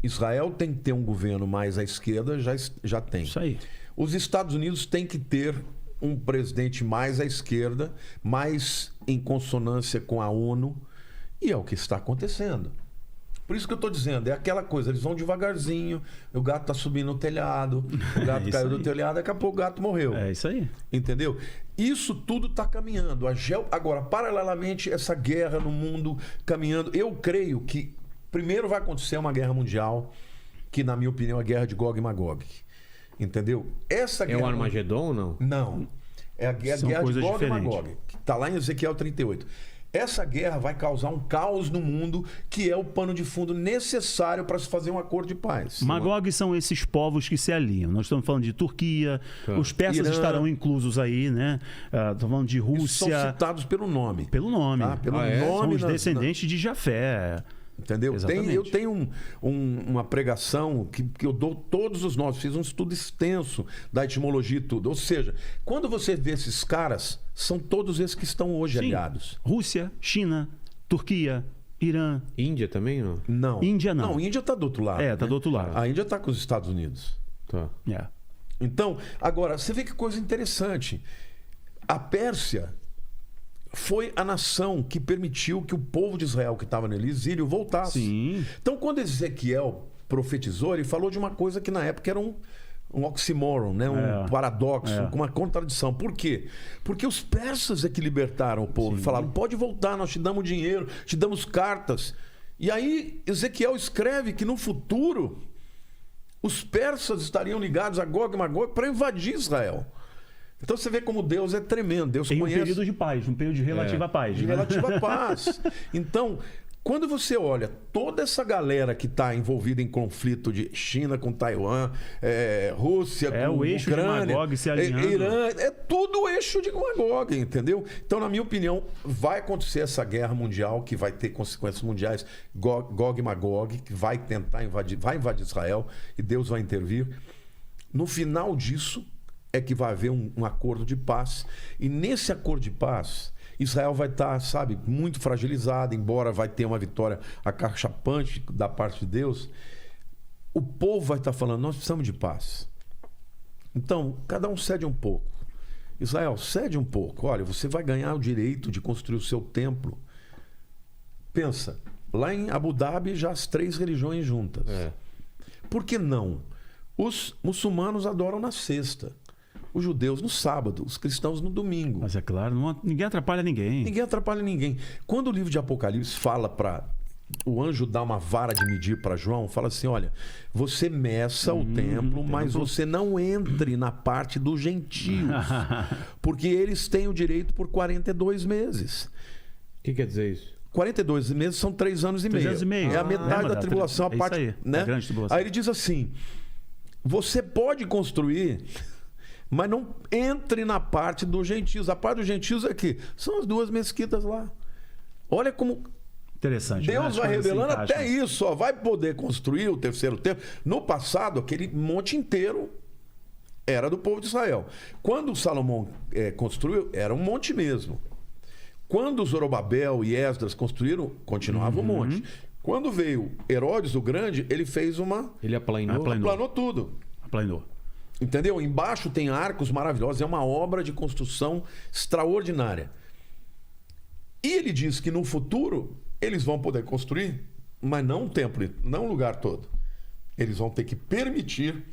Israel tem que ter um governo mais à esquerda, já tem. Isso aí. Os Estados Unidos têm que ter um presidente mais à esquerda, mais em consonância com a ONU, e é o que está acontecendo. Por isso que eu estou dizendo, é aquela coisa, eles vão devagarzinho, o gato está subindo no telhado, o gato caiu do telhado, daqui a pouco o gato morreu. É isso aí. Entendeu? Isso tudo está caminhando. Agora, paralelamente, essa guerra no mundo caminhando, eu creio que primeiro vai acontecer uma guerra mundial, que na minha opinião é a guerra de Gog e Magog. Entendeu? Essa guerra... É o Armagedon ou não? Não. É a guerra de Gog e Magog, que está lá em Ezequiel 38. Essa guerra vai causar um caos no mundo, que é o pano de fundo necessário para se fazer um acordo de paz. Magog são esses povos que se alinham. Nós estamos falando de Turquia, os persas Irã, estarão inclusos aí, né? Estamos falando de Rússia. São citados pelo nome. Pelo nome. Tá? Pelo é? nome. São os descendentes de Jafé. Entendeu? Exatamente. Eu tenho uma pregação que eu dou todos os nomes. Fiz um estudo extenso da etimologia e tudo. Ou seja, quando você vê esses caras, são todos esses que estão hoje Sim. aliados. Rússia, China, Turquia, Irã. Índia também, não? Não. Índia não. Não, Índia está do outro lado. Está do outro lado. A Índia está com os Estados Unidos. Tá. É. Então, agora, você vê que coisa interessante. A Pérsia foi a nação que permitiu que o povo de Israel que estava no exílio voltasse. Sim. Então, quando Ezequiel profetizou, ele falou de uma coisa que na época era um oxímoron, né? Um paradoxo, uma contradição. Por quê? Porque os persas é que libertaram o povo. Falaram, pode voltar, nós te damos dinheiro, te damos cartas. E aí Ezequiel escreve que no futuro os persas estariam ligados a Gog e Magog para invadir Israel. Então você vê como Deus é tremendo. Deus Em um conhece... período de paz, um período de relativa paz. De né? relativa paz. Então, quando você olha toda essa galera que está envolvida em conflito de China com Taiwan, Rússia com o eixo Ucrânia, de Magog se alinhando. Irã, é tudo o eixo de Magog, entendeu? Então, na minha opinião, vai acontecer essa guerra mundial que vai ter consequências mundiais, Gog e Magog, que vai tentar invadir Israel e Deus vai intervir. No final disso é que vai haver um acordo de paz. E nesse acordo de paz, Israel vai estar, sabe, muito fragilizado, embora vai ter uma vitória acachapante da parte de Deus. O povo vai estar falando, nós precisamos de paz. Então, cada um cede um pouco. Israel, cede um pouco. Olha, você vai ganhar o direito de construir o seu templo. Pensa, lá em Abu Dhabi já as 3 religiões juntas. Por que não? Os muçulmanos adoram na sexta. Os judeus no sábado, os cristãos no domingo. Mas é claro, ninguém atrapalha ninguém. Ninguém atrapalha ninguém. Quando o livro de Apocalipse fala para o anjo dar uma vara de medir para João, fala assim, olha, você meça o templo, mas você não entre na parte dos gentios, porque eles têm o direito por 42 meses. O que quer dizer isso? 42 meses são 3 anos e meio. 3 anos e meio. É a metade da tribulação, a isso parte, aí, né? a grande tribulação. Aí ele diz assim, você pode construir, mas não entre na parte dos gentios. A parte dos gentios é que são as 2 mesquitas lá. Olha como Interessante. Deus né? vai revelando se até isso. Só vai poder construir o terceiro templo. No passado, aquele monte inteiro era do povo de Israel. Quando Salomão construiu, era um monte mesmo. Quando Zorobabel e Esdras construíram, continuava um monte. Quando veio Herodes o Grande, ele fez Ele aplanou? aplanou tudo. Aplanou. Entendeu? Embaixo tem arcos maravilhosos. É uma obra de construção extraordinária. E ele diz que no futuro eles vão poder construir, mas não um templo, não o lugar todo. Eles vão ter que permitir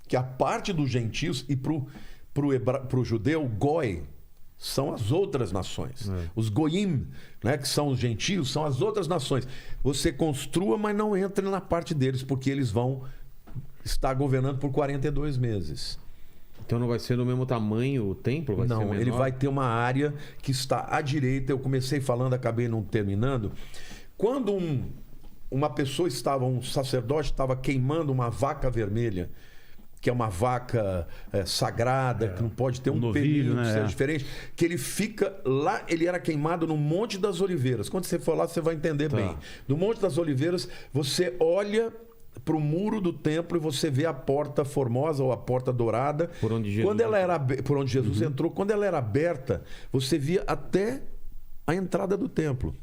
que a parte dos gentios e pro judeu, goi, são as outras nações. Os goim, né, que são os gentios, são as outras nações. Você construa, mas não entre na parte deles, porque eles vão estar governando por 42 meses. Então não vai ser do mesmo tamanho o templo? Vai ser menor? Ele vai ter uma área que está à direita. Eu comecei falando, acabei não terminando. Quando uma pessoa um sacerdote estava queimando uma vaca vermelha, que é uma vaca sagrada, que não pode ter um novilho, pelinho, né? que seja diferente, que ele fica lá, ele era queimado no Monte das Oliveiras. Quando você for lá, você vai entender bem. No Monte das Oliveiras, você olha para o muro do templo e você vê a porta formosa ou a porta dourada. Por onde Jesus quando ela era por onde Jesus entrou, quando ela era aberta, você via até a entrada do templo.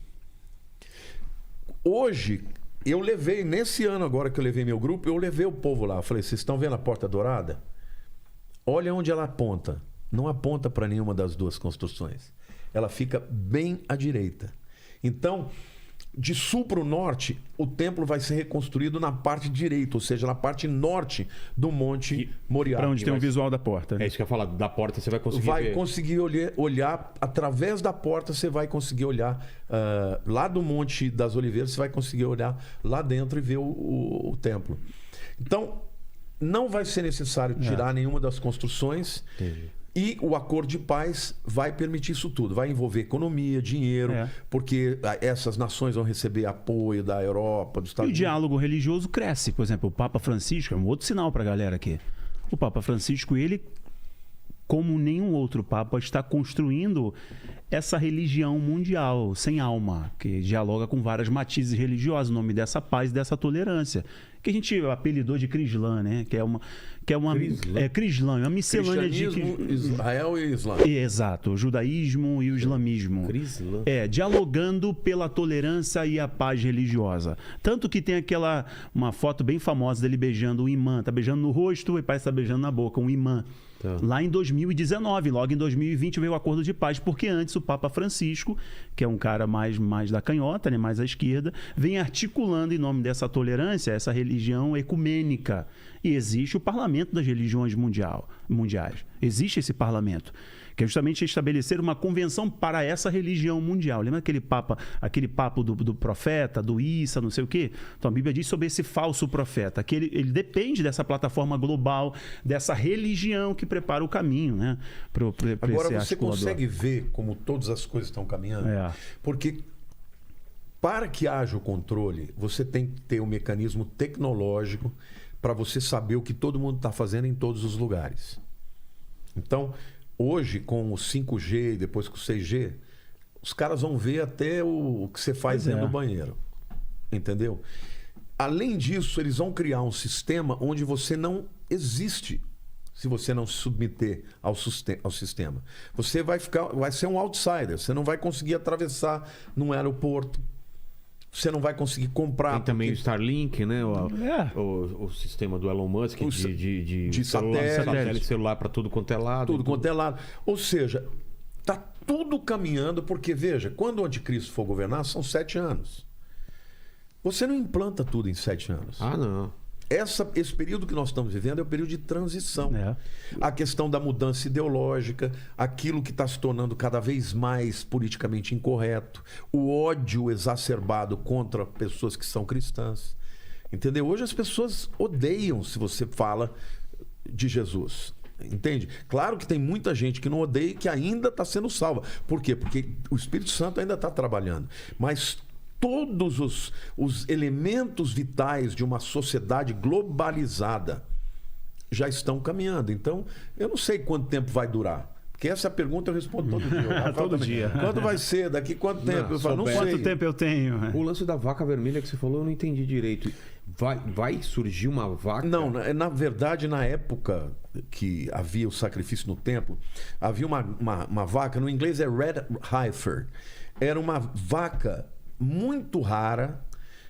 Hoje, eu levei, nesse ano agora que eu levei meu grupo, eu levei o povo lá. Eu falei, vocês estão vendo a Porta Dourada? Olha onde ela aponta. Não aponta para nenhuma das duas construções. Ela fica bem à direita. Então, de sul para o norte, o templo vai ser reconstruído na parte direita, ou seja, na parte norte do Monte Moriá. Para onde tem um visual da porta. É isso que eu ia falar, da porta você vai conseguir ver. Vai conseguir olhar, através da porta você vai conseguir olhar, lá do Monte das Oliveiras, você vai conseguir olhar lá dentro e ver o templo. Então, não vai ser necessário tirar nenhuma das construções. Entendi. E o acordo de paz vai permitir isso tudo. Vai envolver economia, dinheiro, porque essas nações vão receber apoio da Europa, dos Estados Unidos. E o diálogo religioso cresce. Por exemplo, o Papa Francisco, é um outro sinal para a galera aqui. O Papa Francisco, ele, como nenhum outro Papa, está construindo essa religião mundial, sem alma, que dialoga com várias matizes religiosas, o nome dessa paz e dessa tolerância, que a gente apelidou de Crislã, né? Que é uma Crislã, é uma miscelânea de Israel e Islã. Exato, o judaísmo e o islamismo. Crislã. Dialogando pela tolerância e a paz religiosa. Tanto que tem uma foto bem famosa dele beijando o imã, tá beijando no rosto e parece que tá beijando na boca, um imã. Lá em 2019, logo em 2020 veio o acordo de paz, porque antes o Papa Francisco, que é um cara mais da canhota, né, mais à esquerda, vem articulando em nome dessa tolerância, essa religião ecumênica. E existe o parlamento das religiões mundiais. Existe esse parlamento, que é justamente estabelecer uma convenção para essa religião mundial. Lembra aquele papo do profeta, do Issa, não sei o quê? Então a Bíblia diz sobre esse falso profeta, que ele depende dessa plataforma global, dessa religião que prepara o caminho, né? Agora você consegue ver como todas as coisas estão caminhando? Porque para que haja o controle, você tem que ter um mecanismo tecnológico para você saber o que todo mundo está fazendo em todos os lugares. Então, hoje, com o 5G e depois com o 6G, os caras vão ver até o que você faz dentro do banheiro. Entendeu? Além disso, eles vão criar um sistema onde você não existe se você não se submeter ao sistema. Você vai ser um outsider. Você não vai conseguir atravessar num aeroporto. Você não vai conseguir comprar. Tem também o Starlink, né? O sistema do Elon Musk de satélite celular para tudo quanto é lado. Tudo quanto é lado. Ou seja, está tudo caminhando, porque, veja, quando o anticristo for governar, são 7 anos. Você não implanta tudo em 7 anos. Ah, não. Esse período que nós estamos vivendo é o período de transição. A questão da mudança ideológica, aquilo que está se tornando cada vez mais politicamente incorreto, o ódio exacerbado contra pessoas que são cristãs. Entendeu? Hoje as pessoas odeiam se você fala de Jesus. Entende? Claro que tem muita gente que não odeia e que ainda está sendo salva. Por quê? Porque o Espírito Santo ainda está trabalhando. Mas todos os elementos vitais de uma sociedade globalizada já estão caminhando. Então, eu não sei quanto tempo vai durar. Porque essa pergunta eu respondo todo dia. Todo dia. Quando vai ser? Daqui quanto tempo? Eu falo, não sei. Quanto tempo eu tenho? O lance da vaca vermelha que você falou, eu não entendi direito. Vai surgir uma vaca? Não, na verdade, na época que havia o sacrifício no templo, havia uma vaca, no inglês é red heifer. Era uma vaca muito rara,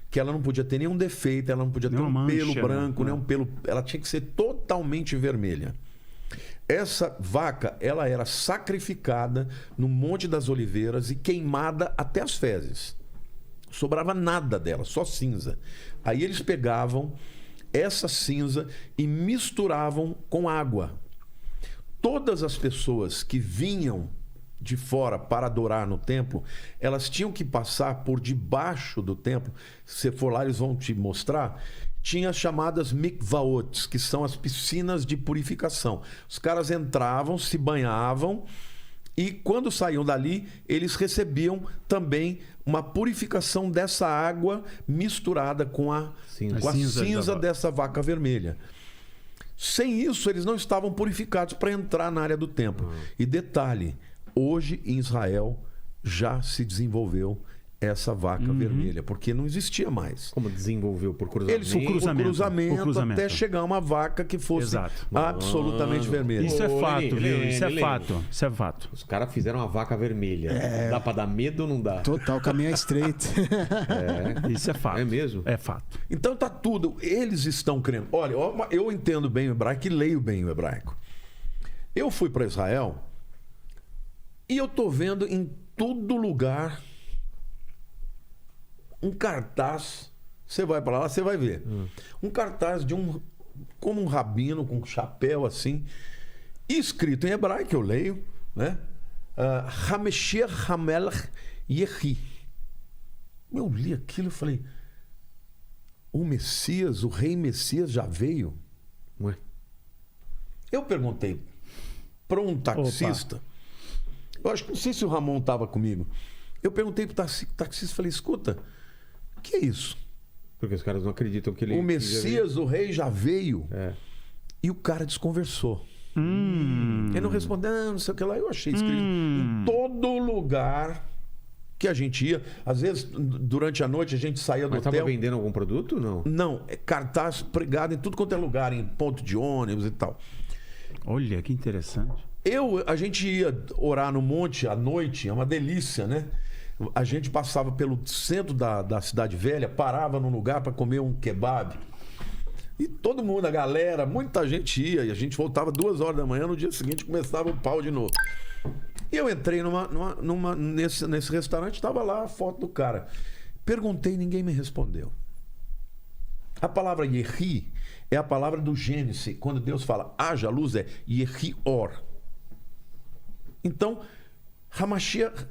que ela não podia ter nenhum defeito, ela não podia ter um pelo branco, nem um pelo, ela tinha que ser totalmente vermelha. Essa vaca, ela era sacrificada no Monte das Oliveiras e queimada até as fezes. Sobrava nada dela, só cinza. Aí eles pegavam essa cinza e misturavam com água. Todas as pessoas que vinham de fora para adorar no templo, elas tinham que passar por debaixo do templo. Se você for lá, eles vão te mostrar. Tinha as chamadas mikvaot, que são as piscinas de purificação. Os caras entravam, se banhavam e quando saíam dali, eles recebiam também uma purificação dessa água misturada com a cinza dessa vaca vermelha. Sem isso, eles não estavam purificados para entrar na área do templo. E detalhe, hoje em Israel já se desenvolveu essa vaca vermelha, porque não existia mais. Como desenvolveu? Por cruzamento? Eles por cruzamento até chegar uma vaca que fosse absolutamente vermelha. Isso é fato, viu? Isso é fato. Isso é fato. Os caras fizeram uma vaca vermelha. Dá pra dar medo ou não dá? Total, o caminho é estreito. Isso é fato. É mesmo? É fato. Então tá tudo. Eles estão crendo. Olha, eu entendo bem o hebraico e leio bem o hebraico. Eu fui para Israel e eu tô vendo em todo lugar um cartaz. Você vai para lá, você vai ver. Um cartaz de como um rabino com um chapéu assim, escrito em hebraico, eu leio, né? Hameshiach Hamelech Yehi. Eu li aquilo e falei: o Messias, o rei Messias já veio? Ué? Eu perguntei para um taxista. Eu acho que não sei se o Ramon estava comigo. Eu perguntei para o taxista, falei: escuta, o que é isso? Porque os caras não acreditam que ele... O Messias, o rei, já veio. E o cara desconversou. Ele não respondeu, não sei o que lá. Eu achei escrito em todo lugar que a gente ia. Às vezes, durante a noite, a gente saía do hotel. Mas estava vendendo algum produto ou não? Não, é cartaz pregado em tudo quanto é lugar, em ponto de ônibus e tal. Olha, que interessante. A gente ia orar no monte à noite, é uma delícia, né? A gente passava pelo centro da cidade velha, parava num lugar para comer um kebab. E todo mundo, a galera, muita gente ia. E a gente voltava 2 horas da manhã, no dia seguinte começava o pau de novo. E eu entrei nesse restaurante, estava lá a foto do cara. Perguntei, ninguém me respondeu. A palavra Yehi é a palavra do Gênesis. Quando Deus fala haja luz, é Yehi-or. Então, Hamelech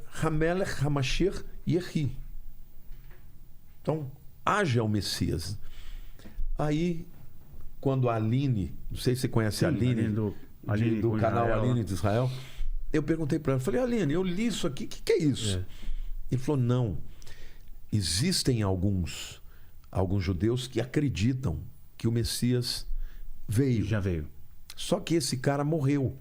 Hamashiach Yehi. Então, haja o Messias. Aí, quando a Aline, não sei se você conhece a Aline, do canal Israel. Aline de Israel, eu perguntei para ela, falei: Aline, eu li isso aqui, o que é isso? Ele falou: não, existem alguns judeus que acreditam que o Messias veio. Já veio. Só que esse cara morreu.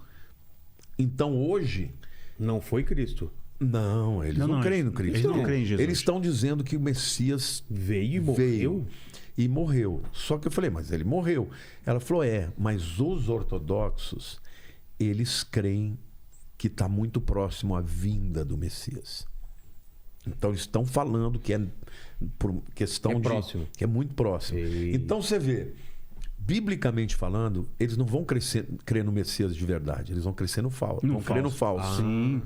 Então hoje... Não foi Cristo. Não, eles não creem no Cristo. Eles não creem em Jesus. Eles estão dizendo que o Messias veio e morreu. E morreu. Só que eu falei: mas ele morreu. Ela falou: mas os ortodoxos, eles creem que está muito próximo à vinda do Messias. Então estão falando que é por questão de... próximo. Que é muito próximo. Então você vê, biblicamente falando, eles não vão crer no Messias de verdade. Eles vão crescer no falso. Vão crer no falso. Sim.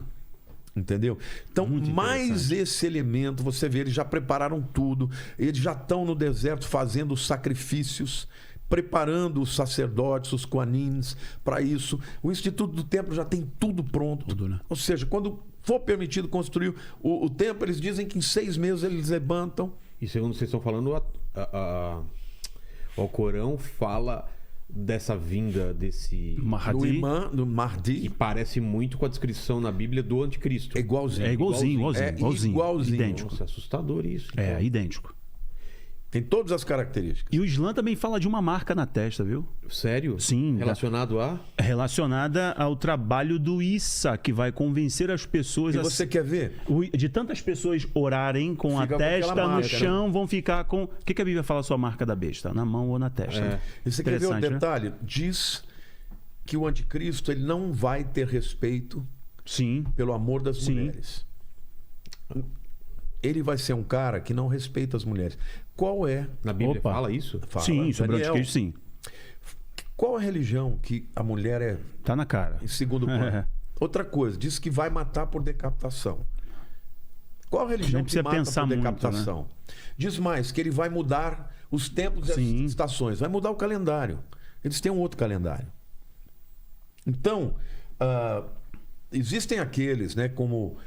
Entendeu? Então, mais esse elemento, você vê, eles já prepararam tudo. Eles já estão no deserto fazendo os sacrifícios, preparando os sacerdotes, os coanins para isso. O Instituto do Templo já tem tudo pronto. Tudo, né? Ou seja, quando for permitido construir o templo, eles dizem que em 6 meses eles levantam. E segundo vocês estão falando, o Corão fala dessa vinda desse do Mahdi, que parece muito com a descrição na Bíblia do anticristo. É igualzinho. É igualzinho. Idêntico. Nossa, é assustador isso. Então. É, idêntico. Tem todas as características. E o Islã também fala de uma marca na testa, viu? Sério? Sim. Relacionado a? Relacionada ao trabalho do Issa, que vai convencer as pessoas... E você quer ver? De tantas pessoas orarem com a testa no chão, vão ficar com... O que a Bíblia fala a sua marca da besta? Na mão ou na testa? E você quer ver o detalhe? Né? Diz que o anticristo ele não vai ter respeito pelo amor das mulheres. Ele vai ser um cara que não respeita as mulheres. Qual é... Na Bíblia fala isso? Fala. Sim, sobre o anticristo, sim. Qual a religião que a mulher é... Tá na cara. Em segundo plano. Outra coisa, diz que vai matar por decapitação. Qual a religião que mata por decapitação? Muito, né? Diz mais, que ele vai mudar os tempos e as estações. Vai mudar o calendário. Eles têm um outro calendário. Então, existem aqueles, né, como...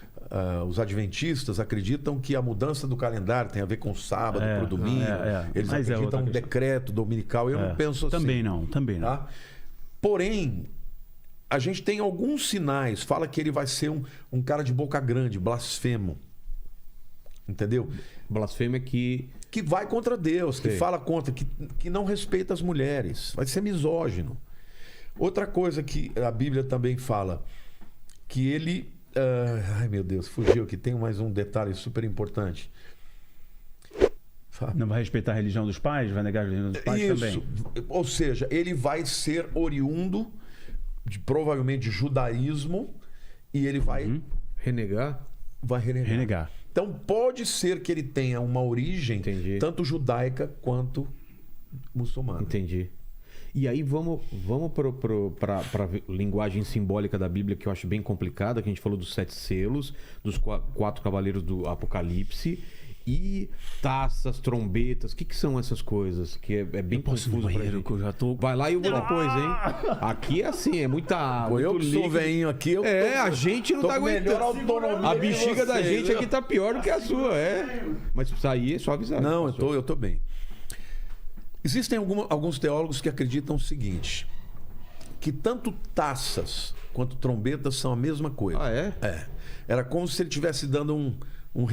os adventistas acreditam que a mudança do calendário tem a ver com sábado para o domingo. Eles acreditam no decreto dominical. Eu não penso assim. Também não. Tá? Porém, a gente tem alguns sinais. Fala que ele vai ser um cara de boca grande, blasfemo. Entendeu? Blasfemo é que vai contra Deus, que fala contra, que não respeita as mulheres. Vai ser misógino. Outra coisa que a Bíblia também fala, que ele... Ai, meu Deus, fugiu que tem mais um detalhe super importante. Não vai respeitar a religião dos pais? Vai negar a religião dos pais também? Ou seja, ele vai ser oriundo de provavelmente de judaísmo e ele vai renegar? Vai renegar. Então pode ser que ele tenha uma origem tanto judaica quanto muçulmana. Entendi. E aí vamos para a linguagem simbólica da Bíblia, que eu acho bem complicada, que a gente falou dos 7 selos, dos 4 cavaleiros do Apocalipse, e taças, trombetas. O que são essas coisas? Que é bem confuso pra gente. Que eu já tô... Vai lá e eu vou depois, hein? Aqui é assim, é muita água. Eu que sou veinho aqui, a gente não tá aguentando. A bexiga da gente aqui tá pior do que a sua, Mas isso aí é só avisar. Não, eu tô bem. Existem alguns teólogos que acreditam o seguinte, que tanto taças quanto trombetas são a mesma coisa. Ah, é? Era como se ele estivesse dando um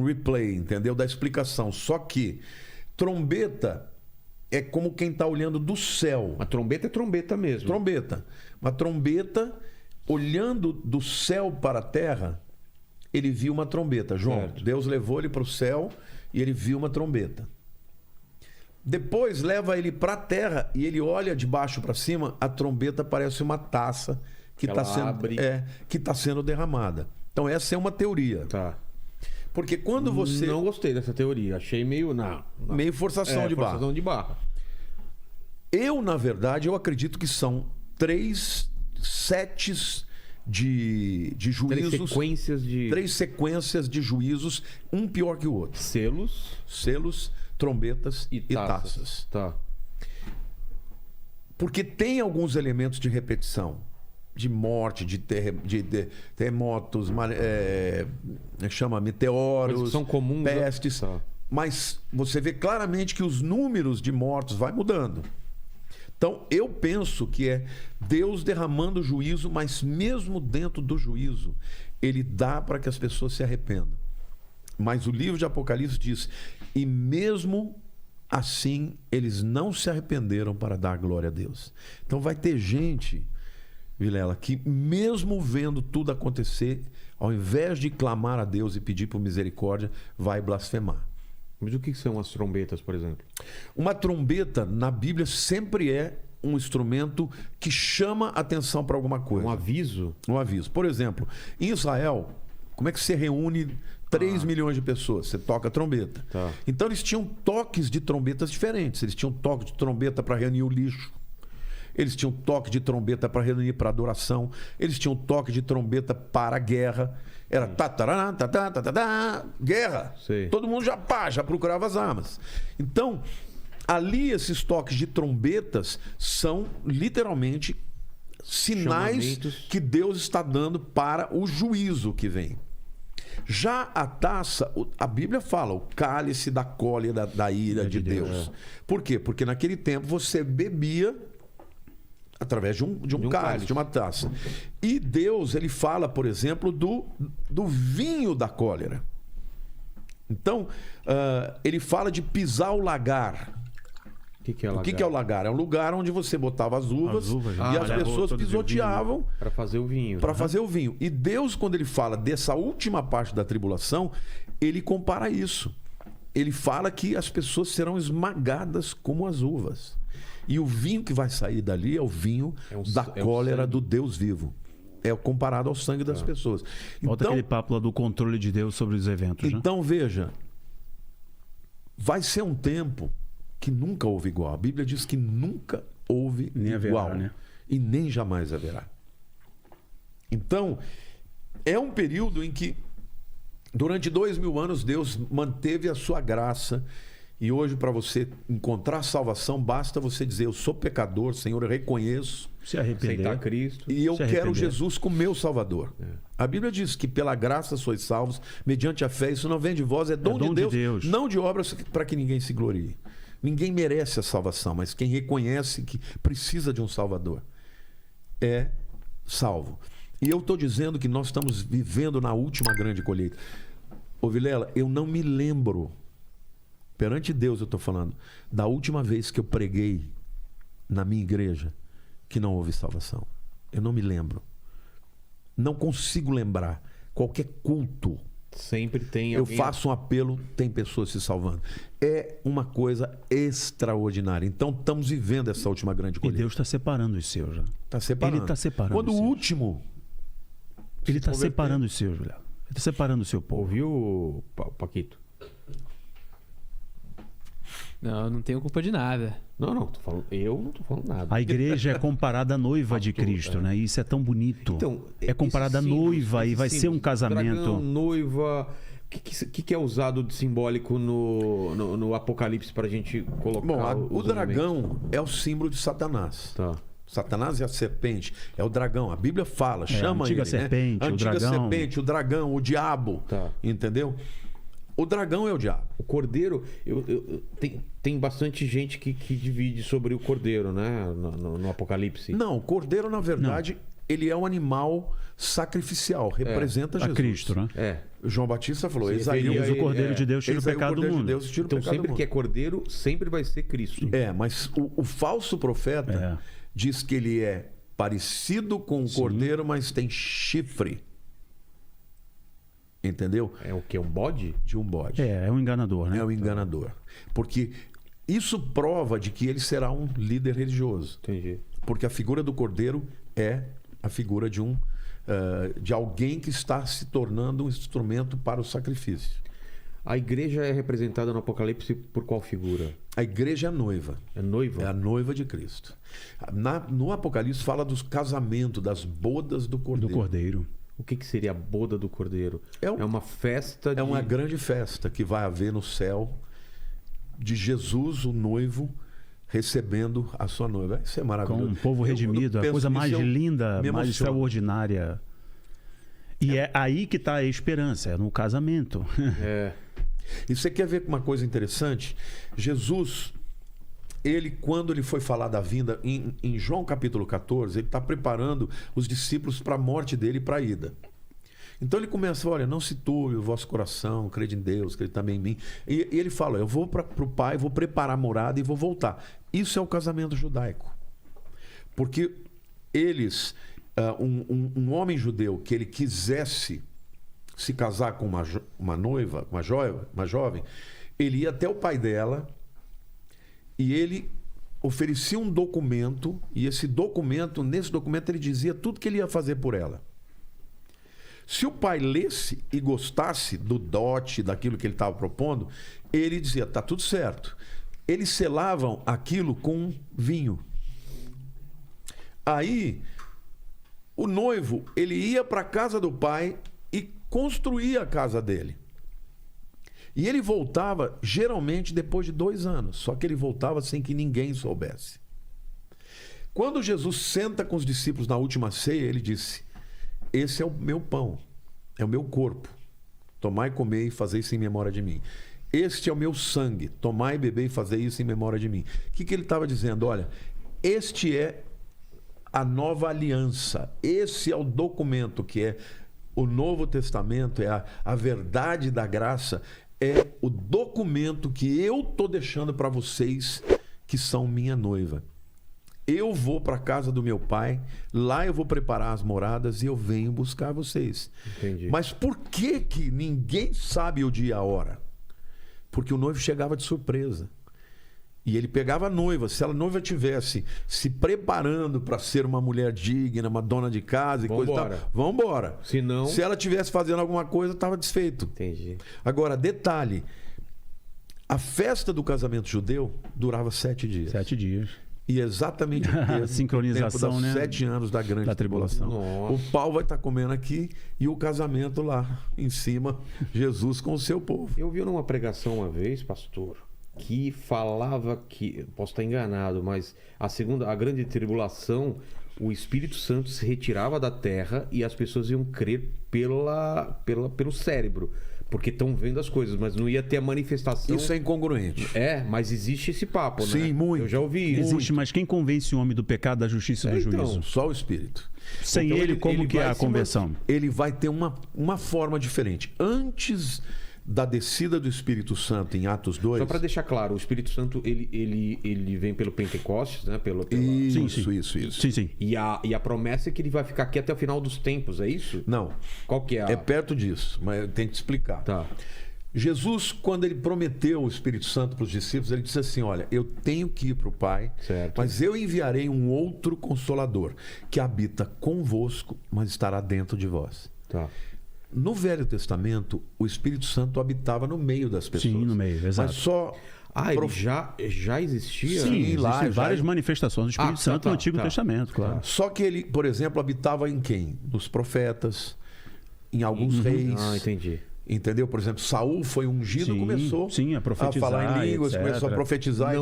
replay, entendeu? Da explicação. Só que trombeta é como quem está olhando do céu. A trombeta é trombeta mesmo. Trombeta. Uma trombeta, olhando do céu para a terra, ele viu uma trombeta. João, certo. Deus levou ele para o céu e ele viu uma trombeta. Depois leva ele para a terra e ele olha de baixo para cima, a trombeta parece uma taça que está sendo derramada. Então essa é uma teoria. Tá. Porque quando você... Não gostei dessa teoria. Achei meio... Meio forçação de barra. Forçação de barra. Eu, na verdade, eu acredito que são 3 sets de juízos. 3 sequências de juízos, um pior que o outro. Selos, trombetas e taças. Tá. Porque tem alguns elementos de repetição. De morte, de terremotos, meteoros, são comuns, pestes. Tá. Mas você vê claramente que os números de mortos vai mudando. Então, eu penso que é Deus derramando juízo, mas mesmo dentro do juízo, ele dá para que as pessoas se arrependam. Mas o livro de Apocalipse diz, e mesmo assim, eles não se arrependeram para dar glória a Deus. Então vai ter gente, Vilela, que mesmo vendo tudo acontecer, ao invés de clamar a Deus e pedir por misericórdia, vai blasfemar. Mas o que são as trombetas, por exemplo? Uma trombeta, na Bíblia, sempre é um instrumento que chama atenção para alguma coisa. Um aviso? Um aviso. Por exemplo, em Israel, como é que você reúne 3 milhões de pessoas? Você toca trombeta. Tá. Então eles tinham toques de trombetas diferentes. Eles tinham toque de trombeta para reunir o lixo. Eles tinham toque de trombeta para reunir para adoração. Eles tinham toque de trombeta para a guerra. Era guerra. Sei. Todo mundo já procurava as armas. Então, ali esses toques de trombetas são literalmente sinais que Deus está dando para o juízo que vem. Já a taça, a Bíblia fala, o cálice da cólera da ira de Deus. Por quê? Porque naquele tempo você bebia através de um cálice, de uma taça. E Deus, ele fala, por exemplo, do vinho da cólera. Então, ele fala de pisar o lagar. O que é lagar? O que é o lagar? É um lugar onde você botava as uvas e as pessoas pisoteavam para fazer o vinho. Para fazer o vinho. E Deus, quando ele fala dessa última parte da tribulação, ele compara isso. Ele fala que as pessoas serão esmagadas como as uvas. E o vinho que vai sair dali é o vinho da cólera do Deus vivo. É comparado ao sangue das pessoas. Volta aquele papo lá do controle de Deus sobre os eventos. Então, veja, vai ser um tempo que nunca houve igual. A Bíblia diz que nunca houve nem igual. Haverá, né? E nem jamais haverá. Então, é um período em que, durante 2000 anos, Deus manteve a sua graça. E hoje, para você encontrar salvação, basta você dizer, eu sou pecador, Senhor, eu reconheço. Se arrepender. Aceitar Cristo. E eu quero Jesus como meu Salvador. A Bíblia diz que pela graça sois salvos, mediante a fé. Isso não vem de vós, é dom de Deus, não de obras para que ninguém se glorie. Ninguém merece a salvação, mas quem reconhece que precisa de um Salvador é salvo. E eu estou dizendo que nós estamos vivendo na última grande colheita. Ô Vilela, eu não me lembro, perante Deus eu estou falando, da última vez que eu preguei na minha igreja que não houve salvação. Eu não me lembro. Não consigo lembrar. qualquer culto, Sempre tem eu alguém... faço um apelo, tem pessoas se salvando. É uma coisa extraordinária. Então, estamos vivendo essa última grande E colheita. Deus está separando os seus já. Está separando. Ele está separando Quando os o seus. último... Ele está converter. separando os seus, Léo. Ele está separando o seu povo. Ouviu, Paquito? Não, eu não tenho culpa de nada. Não, tô falando, eu não tô falando nada. A igreja é comparada à noiva de Pastor, Cristo, né? Isso é tão bonito. Então, é comparada à esses símbolos, noiva e esses vai ser um símbolos, casamento. Dragão, noiva. O que é usado de simbólico no Apocalipse pra gente colocar? Bom, o os dragão elementos? é o símbolo de Satanás. Tá. Satanás é a serpente, é o dragão. A Bíblia fala, chama a antiga ele, serpente, né? A o antiga dragão. serpente, o dragão, o diabo. Tá. Entendeu? O dragão é o diabo. O cordeiro, tem bastante gente que divide sobre o cordeiro, né? No Apocalipse. Não, o cordeiro, na verdade, ele é um animal sacrificial, representa A Jesus. Cristo, né? É. João Batista falou, Sim, Esaías, Eis o Cordeiro é. de Deus tira o Eis aí pecado do Cordeiro de mundo. Deus tira o Então pecado sempre do que é mundo. cordeiro, sempre vai ser Cristo. É, mas o falso profeta diz que ele é parecido com o cordeiro, mas tem chifre. Entendeu? É o que? Um bode? De um bode. É um enganador, né? É o enganador. Porque isso prova de que ele será um líder religioso. Entendi. Porque a figura do cordeiro é a figura de alguém que está se tornando um instrumento para o sacrifício. A igreja é representada no Apocalipse por qual figura? A igreja é a noiva. É noiva? É a noiva de Cristo. No Apocalipse fala dos casamentos, das bodas do Do cordeiro. Cordeiro. O que seria a boda do cordeiro? É uma festa de... É uma grande festa que vai haver no céu de Jesus, o noivo, recebendo a sua noiva. Isso é Com maravilhoso. um povo Eu, redimido, quando a penso coisa nisso, mais eu linda, me mais emociono. extraordinária. E é aí que está a esperança, é no casamento. É. E você quer ver uma coisa interessante? Jesus, quando ele foi falar da vinda, em João capítulo 14, ele está preparando os discípulos para a morte dele e para a ida. Então ele começa, olha, não se turbe o vosso coração, crede em Deus, crede também em mim. E ele fala, eu vou para o Pai, vou preparar a morada e vou voltar. Isso é o casamento judaico. Porque eles, um homem judeu que ele quisesse se casar com uma noiva, uma jovem, ele ia até o pai dela e ele oferecia um documento, e nesse documento ele dizia tudo que ele ia fazer por ela. Se o pai lesse e gostasse do dote, daquilo que ele estava propondo, ele dizia, tá tudo certo. Eles selavam aquilo com vinho. Aí, o noivo, ele ia para a casa do pai e construía a casa dele. E ele voltava, geralmente, depois de 2 anos. Só que ele voltava sem que ninguém soubesse. Quando Jesus senta com os discípulos na última ceia, ele disse, esse é o meu pão, é o meu corpo. Tomai e comei e fazei isso em memória de mim. Este é o meu sangue, tomai e bebei e fazei isso em memória de mim. O que ele estava dizendo? Olha, este é a nova aliança. Esse é o documento que é o Novo Testamento, é a verdade da graça, é o documento que eu estou deixando para vocês que são minha noiva. Eu vou para a casa do meu pai, lá eu vou preparar as moradas e eu venho buscar vocês. Entendi. Mas por que ninguém sabe o dia e a hora? Porque o noivo chegava de surpresa. E ele pegava a noiva. Se a noiva tivesse se preparando para ser uma mulher digna, uma dona de casa e coisa e tal, vamos embora. Se ela tivesse fazendo alguma coisa, estava desfeito. Entendi. Agora, detalhe: a festa do casamento judeu durava 7 dias. 7 dias. E exatamente o mesmo sincronização, tempo das né? 7 anos da grande tribulação. Nossa. O pau vai estar comendo aqui e o casamento lá em cima, Jesus com o seu povo. Eu vi numa pregação uma vez, pastor, que falava que, posso estar enganado, mas a grande tribulação, o Espírito Santo se retirava da terra e as pessoas iam crer pelo cérebro. Porque estão vendo as coisas, mas não ia ter a manifestação. Isso é incongruente. É, mas existe esse papo, né? Sim, muito. Eu já ouvi isso. Existe, mas quem convence o homem do pecado, da justiça e do juízo? Só o Espírito. Sem Então, ele, como que é vai a conversão? Ele vai ter uma forma diferente. Antes da descida do Espírito Santo em Atos 2... Só para deixar claro, o Espírito Santo ele vem pelo Pentecostes, né? Isso. Sim. E a promessa é que ele vai ficar aqui até o final dos tempos, é isso? Não. Qual que é a... É perto disso, mas eu tenho que te explicar. Tá. Jesus, quando ele prometeu o Espírito Santo para os discípulos, ele disse assim, olha, eu tenho que ir para o Pai, Certo. mas eu enviarei um outro Consolador, que habita convosco, mas estará dentro de vós. Tá. No Velho Testamento, o Espírito Santo habitava no meio das pessoas. Sim, no meio, exato. Mas só... Ele já existia? Sim, lá existem já- várias manifestações do Espírito Santo no Antigo Testamento, claro. Só que ele, por exemplo, habitava em quem? Nos profetas, em alguns reis. Ah, entendi. Entendeu? Por exemplo, Saul foi ungido, Sim, começou sim, a profetizar, falar em línguas, etc. começou a profetizar.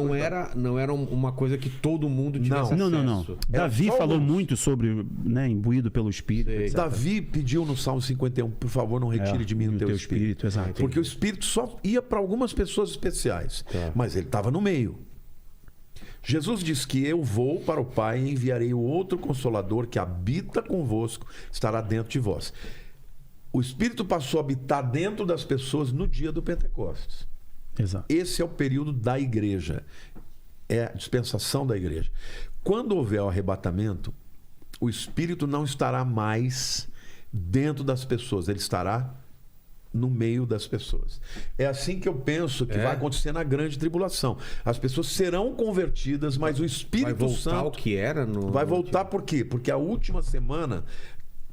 Não era uma coisa que todo mundo tivesse Não. acesso. Não. Davi só falou alguns. muito sobre, né, imbuído pelo Espírito, Sei. etc. Davi pediu no Salmo 51, por favor, não retire de mim o teu espírito. Exato. Porque o Espírito só ia para algumas pessoas especiais. Tá. Mas ele estava no meio. Jesus diz que eu vou para o Pai e enviarei o outro Consolador que habita convosco, estará dentro de vós. O Espírito passou a habitar dentro das pessoas no dia do Pentecostes. Exato. Esse é o período da igreja. É a dispensação da igreja. Quando houver o arrebatamento, o Espírito não estará mais dentro das pessoas, ele estará no meio das pessoas. É assim que eu penso que vai acontecer na grande tribulação. As pessoas serão convertidas, mas o Vai Espírito voltar Santo o que era no... vai voltar por quê? Porque a última semana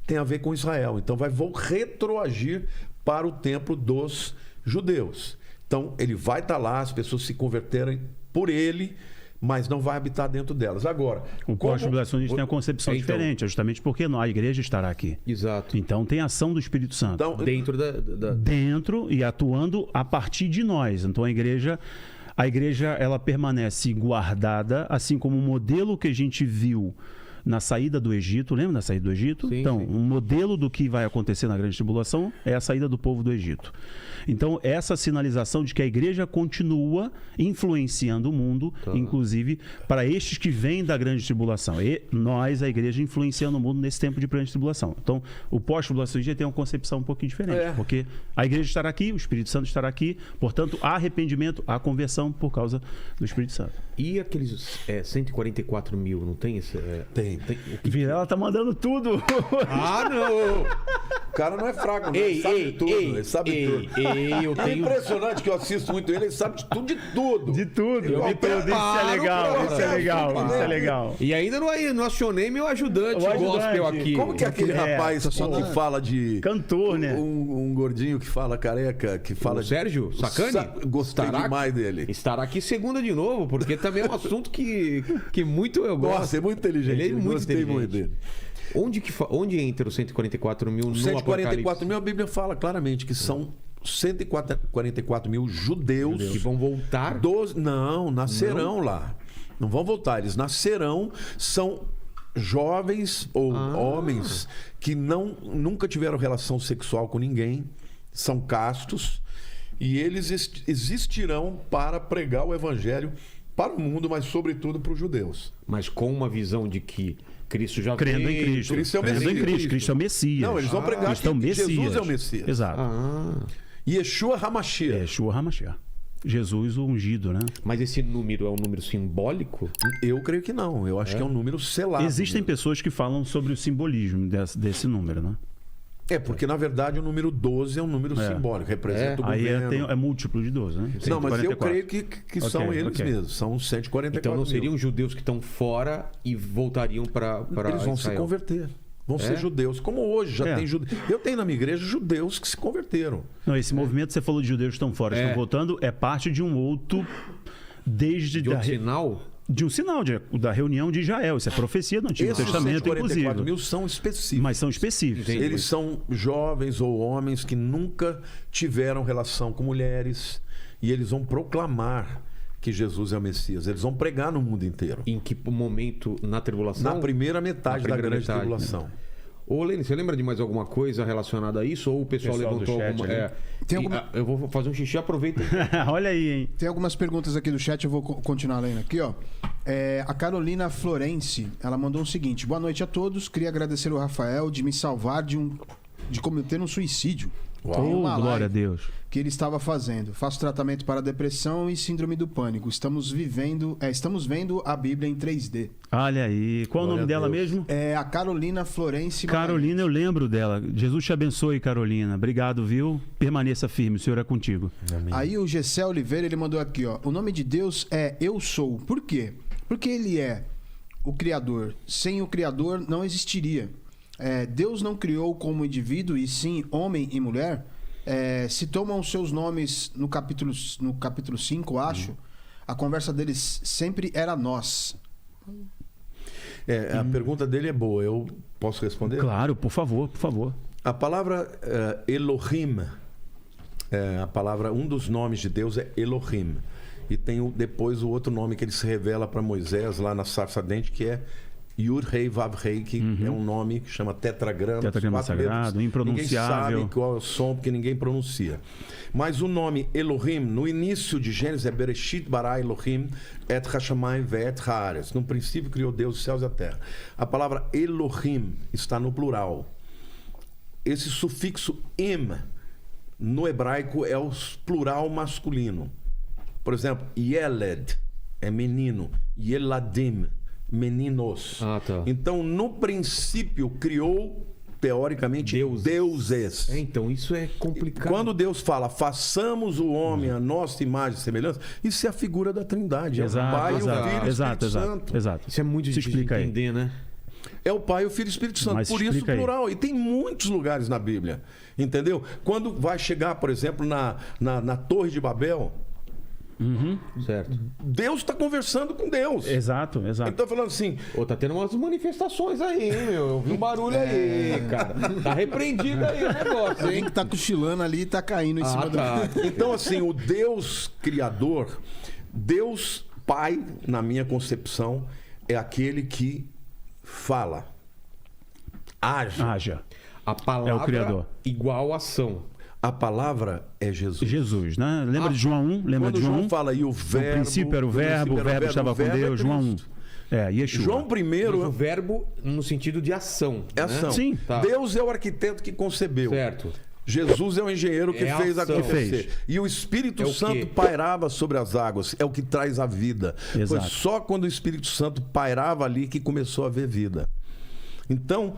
tem a ver com Israel. Então vai retroagir para o templo dos judeus. Então ele vai estar lá, as pessoas se converterem por ele, mas não vai habitar dentro delas. Agora, O pós-tribulacionista tem uma concepção Então- diferente, justamente porque a igreja estará aqui. Exato. Então tem ação do Espírito Santo. Então, Dentro da... Dentro e atuando a partir de nós. Então a igreja ela permanece guardada, assim como o modelo que a gente viu na saída do Egito. Lembra da saída do Egito? Sim, Então, sim. um modelo do que vai acontecer na grande tribulação é a saída do povo do Egito. Então, essa sinalização de que a igreja continua influenciando o mundo, inclusive para estes que vêm da grande tribulação. E nós, a igreja, influenciando o mundo nesse tempo de grande tribulação. Então, o pós-tribulacionista tem uma concepção um pouquinho diferente, porque a igreja estará aqui, o Espírito Santo estará aqui, portanto, há arrependimento, há conversão por causa do Espírito Santo. E aqueles 144 mil, não tem esse... tem. Vilela tá mandando tudo. Ah, não! O cara não é fraco, né? Ele sabe tudo. Ele sabe tudo. eu É tenho... impressionante que eu assisto muito ele sabe de tudo, de tudo. De tudo. Eu me Isso é preparo legal, pra- isso é legal, isso é legal. E ainda não acionei meu ajudante, O ajudante. gospel aqui. Como que é aquele rapaz que fala de... Cantor, né? Um gordinho que fala careca, que fala... O Sérgio Sacani? Gostei demais dele. Estará aqui segunda de novo, porque também é um assunto que muito eu gosto. Nossa, é muito inteligente. Ele é muito Gostei inteligente. muito dele. Onde entra os 144 mil no 144 Apocalipse? mil, a Bíblia fala claramente que são 144 mil judeus Que vão voltar? Não, nascerão lá. Não vão voltar, eles nascerão, são jovens ou homens que nunca tiveram relação sexual com ninguém, são castos, e eles existirão para pregar o evangelho para o mundo, mas sobretudo para os judeus. Mas com uma visão de que Cristo já Crendo veio. em Cristo. Cristo é o Crendo em Messias. Cristo. Cristo é o Messias. Não, eles vão pregar Cristo é o que Messias. Jesus é o Messias. Exato. Yeshua HaMashiach. Yeshua HaMashiach. Jesus o ungido, né? Mas esse número é um número simbólico? Eu creio que não. Eu acho que é um número selado. Existem mesmo. pessoas que falam sobre o simbolismo desse número, né? É, porque na verdade o número 12 é um número simbólico, representa o Aí governo. é múltiplo de 12, né? Não, mas eu 144. creio que são Ok, eles ok. mesmos. São 144 Então não mil. seriam judeus que estão fora e voltariam para Eles vão Israel? se converter. Vão ser judeus. Como hoje já tem judeus. Eu tenho na minha igreja judeus que se converteram. Não, esse movimento que você falou de judeus que estão fora, estão voltando, é parte de um outro desde De outro sinal? de um sinal da reunião de Israel. Isso é profecia do Antigo Esses Testamento, 144 inclusive. mil são específicos. Mas são específicos. Eles são jovens ou homens que nunca tiveram relação com mulheres e eles vão proclamar que Jesus é o Messias. Eles vão pregar no mundo inteiro. Em que momento na tribulação? Na primeira metade Na primeira da grande metade, tribulação. Ô, Lene, você lembra de mais alguma coisa relacionada a isso? Ou o pessoal Pessoal do levantou chat alguma... ali. Tem alguma- eu vou fazer um xixi, aproveita. Olha aí, hein? Tem algumas perguntas aqui do chat, eu vou continuar lendo aqui, ó. A Carolina Florence, ela mandou o seguinte: boa noite a todos, queria agradecer o Rafael de me salvar de cometer um suicídio. Tem uma glória a live Deus. que ele estava fazendo. Faço tratamento para depressão e síndrome do pânico. Estamos vendo a Bíblia em 3D. Olha aí. Qual o Glória nome a dela Deus. mesmo? É a Carolina Florence. Carolina, eu lembro dela. Jesus te abençoe, Carolina. Obrigado, viu? Permaneça firme, o Senhor é contigo. Aí o Gessé Oliveira, ele mandou aqui, ó. O nome de Deus é Eu Sou. Por quê? Porque ele é o Criador. Sem o Criador não existiria. Deus não criou como indivíduo, e sim homem e mulher. Se tomam os seus nomes no capítulo 5, acho, a conversa deles sempre era nós. A pergunta dele é boa. Eu posso responder? Claro, por favor, por favor. A palavra Elohim, um dos nomes de Deus é Elohim. E tem depois o outro nome que ele se revela para Moisés lá na sarça ardente, que é Yud-Rei Vav-Rei, que é um nome que chama tetragrama. Tetragrama sagrado, impronunciável. Ninguém sabe qual é o som, porque ninguém pronuncia. Mas o nome Elohim, no início de Gênesis, é Bereshit bara Elohim et hashamayim ve'et haaretz. No princípio criou Deus os céus e a terra. A palavra Elohim está no plural. Esse sufixo im, no hebraico, é o plural masculino. Por exemplo, Yeled é menino, Yeladim, meninos. Tá. Então, no princípio, criou, teoricamente, deuses. Então, isso é complicado. Quando Deus fala, façamos o homem a nossa imagem e semelhança, isso é a figura da Trindade. É o Pai, o Filho e o Espírito Santo. Exato. Isso é muito difícil de entender, né? É o Pai, o Filho e o Espírito Santo. Mas Por isso, explica aí. plural. E tem muitos lugares na Bíblia. Entendeu? Quando vai chegar, por exemplo, na Torre de Babel, Certo. Deus está conversando com Deus. Exato. Ele está falando assim, Tá tendo umas manifestações aí, hein, meu? Eu vi um barulho aí, cara. Tá repreendido aí o negócio, Alguém hein? que tá cochilando ali e tá caindo em cima do... Então, assim, o Deus Criador, Deus Pai, na minha concepção, é aquele que fala. Haja. A palavra É o Criador. igual ação. A palavra é Jesus. Jesus, né? Lembra de João 1? Lembra Quando de João João 1? fala aí o verbo... No princípio era o verbo estava com Deus. João 1. Yeshua. João Mas o primeiro verbo no sentido de ação. é né? ação. Sim. Tá. Deus é o arquiteto que concebeu. Certo. Jesus é o engenheiro que É fez ação. acontecer. Fez. E o Espírito É o Santo quê? pairava sobre as águas. É o que traz a vida. Exato. Foi só quando o Espírito Santo pairava ali que começou a haver vida. Então,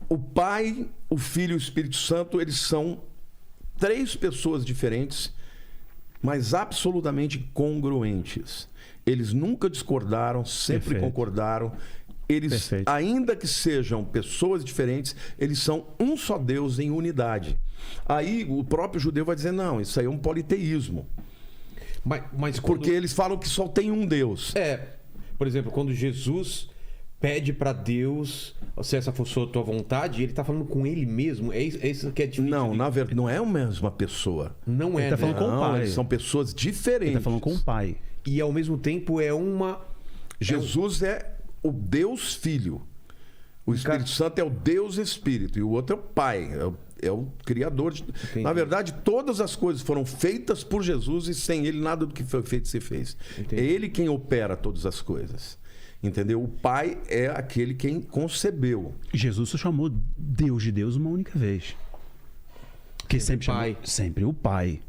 o Pai, o Filho e o Espírito Santo, eles são três pessoas diferentes, mas absolutamente congruentes. Eles nunca discordaram, sempre Perfeito. concordaram. Eles, Perfeito. ainda que sejam pessoas diferentes, eles são um só Deus em unidade. Aí o próprio judeu vai dizer, não, isso aí é um politeísmo. Mas quando... Porque eles falam que só tem um Deus. Por exemplo, quando Jesus pede pra Deus, se essa for a tua vontade, ele tá falando com ele mesmo. É isso que é difícil. Não, na verdade, não é a mesma pessoa. Não é, Ele tá falando com o Não, Pai. eles são pessoas diferentes. Ele tá falando com o Pai. E ao mesmo tempo é uma... Jesus é o Deus Filho. O Espírito Santo é o Deus Espírito. E o outro é o Pai. É o Criador. Na verdade, todas as coisas foram feitas por Jesus e sem Ele nada do que foi feito se fez. Entendi. É Ele quem opera todas as coisas. Entendeu? O Pai é aquele quem concebeu. Jesus só chamou Deus de Deus uma única vez. Porque sempre chamou Pai. sempre o Pai.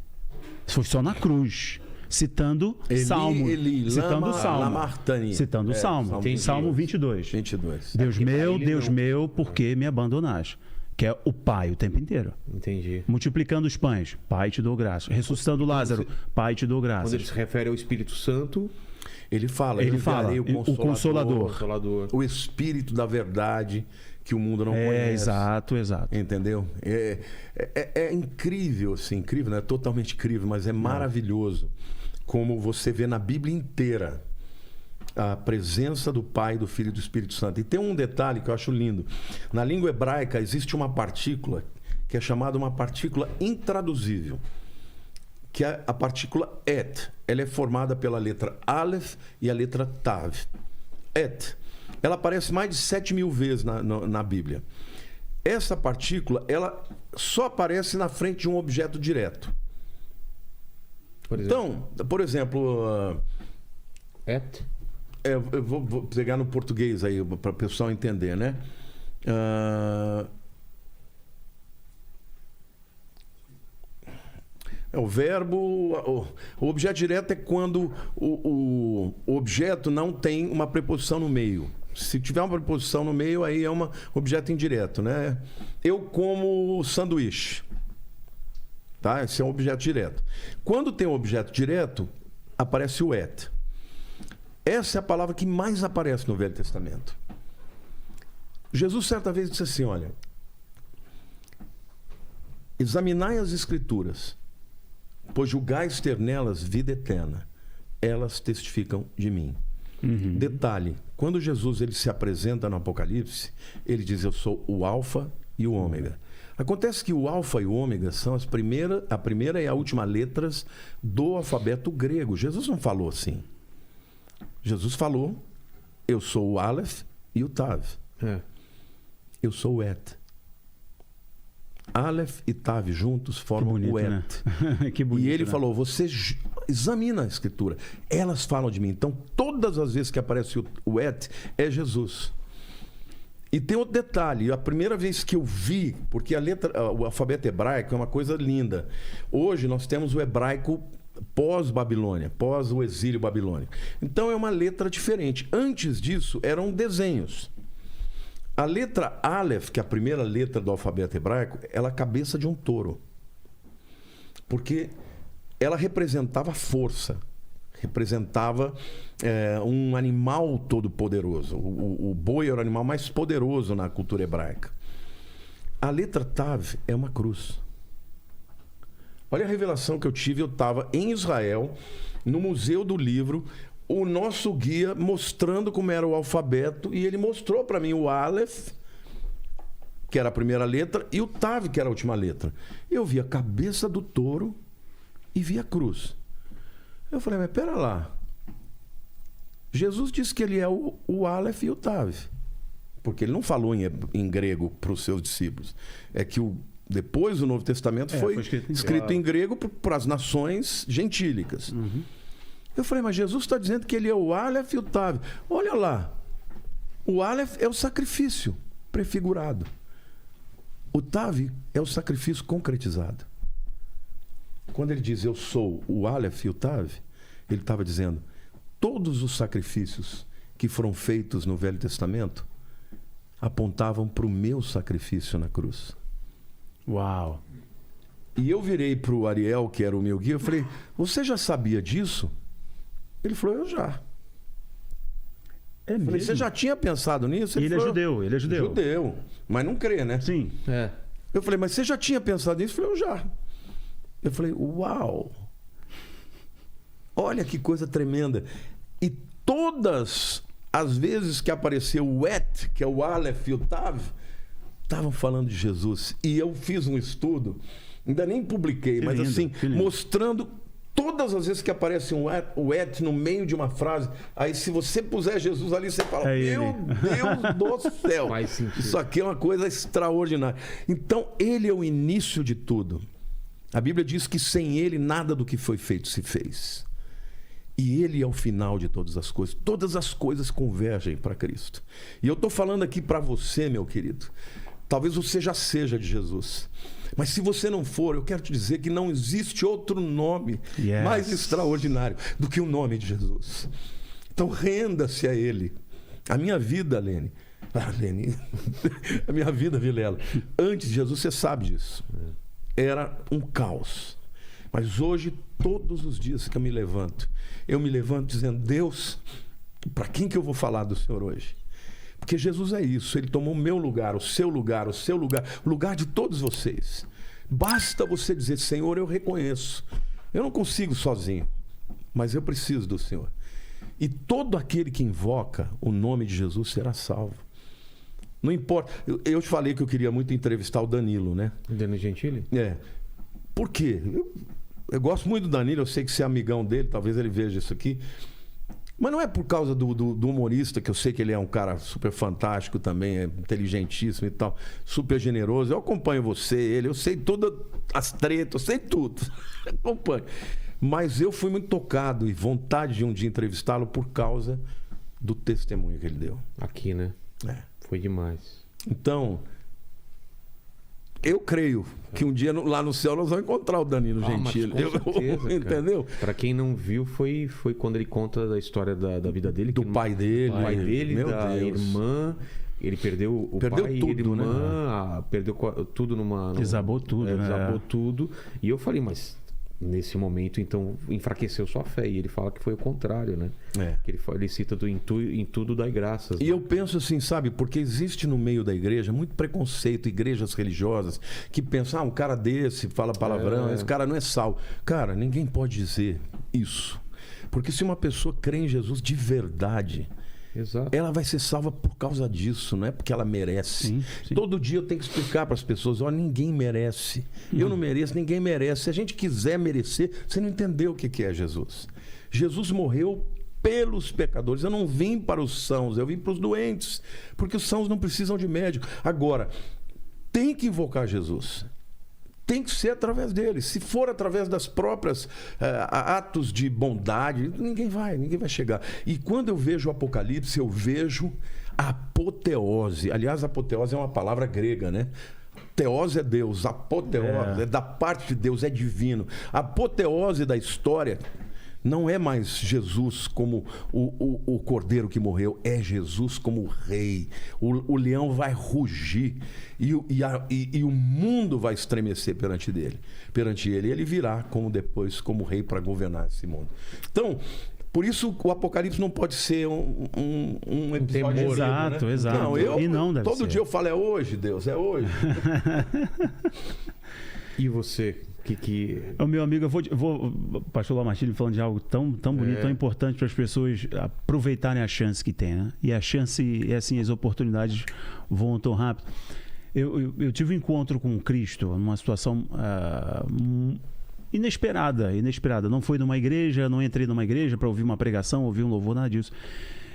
Foi só na cruz. Citando Eli, Salmo. Eli, citando lama, Salmo. lamartani. Citando o Salmo. Salmo Salmo 22. 22. Deus Porque pra meu, ele Deus não. meu, por que me abandonaste? Que é o Pai o tempo inteiro. Entendi. Multiplicando os pães, Pai te dou graça. Ressuscitando Lázaro, Pai te dou Quando graça. ele se refere ao Espírito Santo, Ele fala, Ele eu fala, enviarei o Consolador. Consolador. o Espírito da verdade que o mundo não conhece. Exato. Entendeu? É incrível, assim, incrível, não é totalmente incrível, mas é maravilhoso como você vê na Bíblia inteira a presença do Pai, do Filho e do Espírito Santo. E tem um detalhe que eu acho lindo. Na língua hebraica existe uma partícula que é chamada uma partícula intraduzível, que é a partícula et. Ela é formada pela letra Aleph e a letra Tav. Et. Ela aparece mais de 7.000 vezes na Bíblia. Essa partícula, ela só aparece na frente de um objeto direto. Por exemplo. Então, por exemplo, eu vou pegar no português aí, para o pessoal entender, né? É o verbo. O objeto direto é quando o objeto não tem uma preposição no meio. Se tiver uma preposição no meio, aí é um objeto indireto, né? Eu como sanduíche. Tá? Esse é um objeto direto. Quando tem um objeto direto, aparece o et. Essa é a palavra que mais aparece no Velho Testamento. Jesus certa vez disse assim, olha, examinai as Escrituras, pois julgais ter nelas vida eterna. Elas testificam de mim. Detalhe, quando Jesus ele se apresenta no Apocalipse, ele diz, eu sou o alfa e o ômega. Acontece que o alfa e o ômega são a primeira e a última letras do alfabeto grego. Jesus não falou assim. Jesus falou, eu sou o Aleph e o Tav. Eu sou o Et. Aleph e Tav juntos formam bonito, o Et. né? Que bonito, E ele né? falou, você examina a Escritura. Elas falam de mim. Então, todas as vezes que aparece o Et, é Jesus. E tem outro detalhe. A primeira vez que eu vi, porque o alfabeto hebraico é uma coisa linda. Hoje nós temos o hebraico pós-Babilônia, pós o exílio babilônico. Então é uma letra diferente. Antes disso, eram desenhos. A letra Aleph, que é a primeira letra do alfabeto hebraico, ela é a cabeça de um touro. Porque ela representava força, representava um animal todo poderoso. O boi era o animal mais poderoso na cultura hebraica. A letra Tav é uma cruz. Olha a revelação que eu tive. Eu estava em Israel, no Museu do Livro, o nosso guia mostrando como era o alfabeto, e ele mostrou para mim o Aleph, que era a primeira letra, e o Tav, que era a última letra. Eu vi a cabeça do touro e vi a cruz. Eu falei, mas pera lá. Jesus disse que ele é o Aleph e o Tav. Porque ele não falou em grego para os seus discípulos. É que depois o Novo Testamento foi escrito em grego para as nações gentílicas. Eu falei, mas Jesus está dizendo que ele é o Aleph e o Tav. Olha lá. O Aleph é o sacrifício prefigurado. O Tav é o sacrifício concretizado. Quando ele diz eu sou o Aleph e o Tav, ele estava dizendo todos os sacrifícios que foram feitos no Velho Testamento apontavam para o meu sacrifício na cruz. Uau! E eu virei para o Ariel, que era o meu guia, eu falei, você já sabia disso? Ele falou, eu já. É Falei, mesmo? você já tinha pensado nisso? Ele é falou, judeu, ele é judeu. Judeu, mas não crê, né? Sim. Eu falei, mas você já tinha pensado nisso? Ele falou, eu já. Eu falei, uau! Olha que coisa tremenda. E todas as vezes que apareceu o Et, que é o Aleph e o Tav, estavam falando de Jesus. E eu fiz um estudo, ainda nem publiquei, Que mas lindo, assim, que lindo. mostrando todas as vezes que aparece o Et no meio de uma frase. Aí se você puser Jesus ali, você fala, É meu ele. Deus do céu. Faz sentido. Isso aqui é uma coisa extraordinária. Então, ele é o início de tudo. A Bíblia diz que sem ele nada do que foi feito se fez. E ele é o final de todas as coisas. Todas as coisas convergem para Cristo. E eu estou falando aqui para você, meu querido. Talvez você já seja de Jesus. Mas se você não for, eu quero te dizer que não existe outro nome mais extraordinário do que o nome de Jesus. Então renda-se a ele. A minha vida, Lene. A minha vida, Vilela. Antes de Jesus, você sabe disso. Era um caos. Mas hoje, todos os dias que eu me levanto dizendo, Deus, para quem que eu vou falar do Senhor hoje? Porque Jesus é isso, ele tomou o meu lugar, o seu lugar, o seu lugar, o lugar de todos vocês. Basta você dizer, Senhor, eu reconheço, eu não consigo sozinho, mas eu preciso do Senhor. E todo aquele que invoca o nome de Jesus será salvo. Não importa, eu te falei que eu queria muito entrevistar o Danilo, né? Danilo Gentili? Por quê? Eu gosto muito do Danilo, eu sei que você é amigão dele, talvez ele veja isso aqui. Mas não é por causa do humorista, que eu sei que ele é um cara super fantástico também, é inteligentíssimo e tal, super generoso. Eu acompanho você, ele, eu sei todas as tretas, eu sei tudo. Acompanho. Mas eu fui muito tocado e vontade de um dia entrevistá-lo por causa do testemunho que ele deu. Aqui, né? É. Foi demais. Então, eu creio que um dia lá no céu nós vamos encontrar o Danilo Gentili. Mas com certeza, entendeu? Para quem não viu, foi quando ele conta da história da vida dele. Do pai dele. Do pai dele, Meu da Deus. irmã. Ele perdeu o Perdeu pai, tudo, irmã, perdeu tudo Desabou tudo, né? Desabou tudo. E eu falei, mas nesse momento, então, enfraqueceu sua fé. E ele fala que foi o contrário, né? Que ele cita em tudo dai graças. E eu penso assim, sabe, porque existe no meio da igreja muito preconceito, igrejas religiosas, que pensam, um cara desse fala palavrão, esse cara não é sal. Cara, ninguém pode dizer isso. Porque se uma pessoa crê em Jesus de verdade... Exato. Ela vai ser salva por causa disso, não é porque ela merece. Sim. Todo dia eu tenho que explicar para as pessoas: olha, ninguém merece. Eu não mereço, ninguém merece. Se a gente quiser merecer, você não entendeu o que é Jesus. Jesus morreu pelos pecadores. Eu não vim para os sãos, eu vim para os doentes, porque os sãos não precisam de médico. Agora, tem que invocar Jesus. Tem que ser através dele. Se for através das próprias atos de bondade, ninguém vai chegar. E quando eu vejo o Apocalipse, eu vejo a apoteose. Aliás, apoteose é uma palavra grega, né? Teose é Deus, apoteose é da parte de Deus, é divino. A apoteose da história não é mais Jesus como o cordeiro que morreu, é Jesus como o rei. O leão vai rugir e o mundo vai estremecer perante ele. Ele virá depois como rei para governar esse mundo. Então, por isso o Apocalipse não pode ser um episódio. Exato, né? exato. Não, deve todo ser. dia eu falo, é hoje, Deus, é hoje. E você? O meu amigo, o pastor Lamartine falando de algo tão bonito, tão importante para as pessoas aproveitarem a chance que tem, né? E a chance, assim, as oportunidades voam tão rápido. Eu tive um encontro com Cristo numa situação inesperada. Não foi numa igreja, não entrei numa igreja para ouvir uma pregação, ouvir um louvor, nada disso.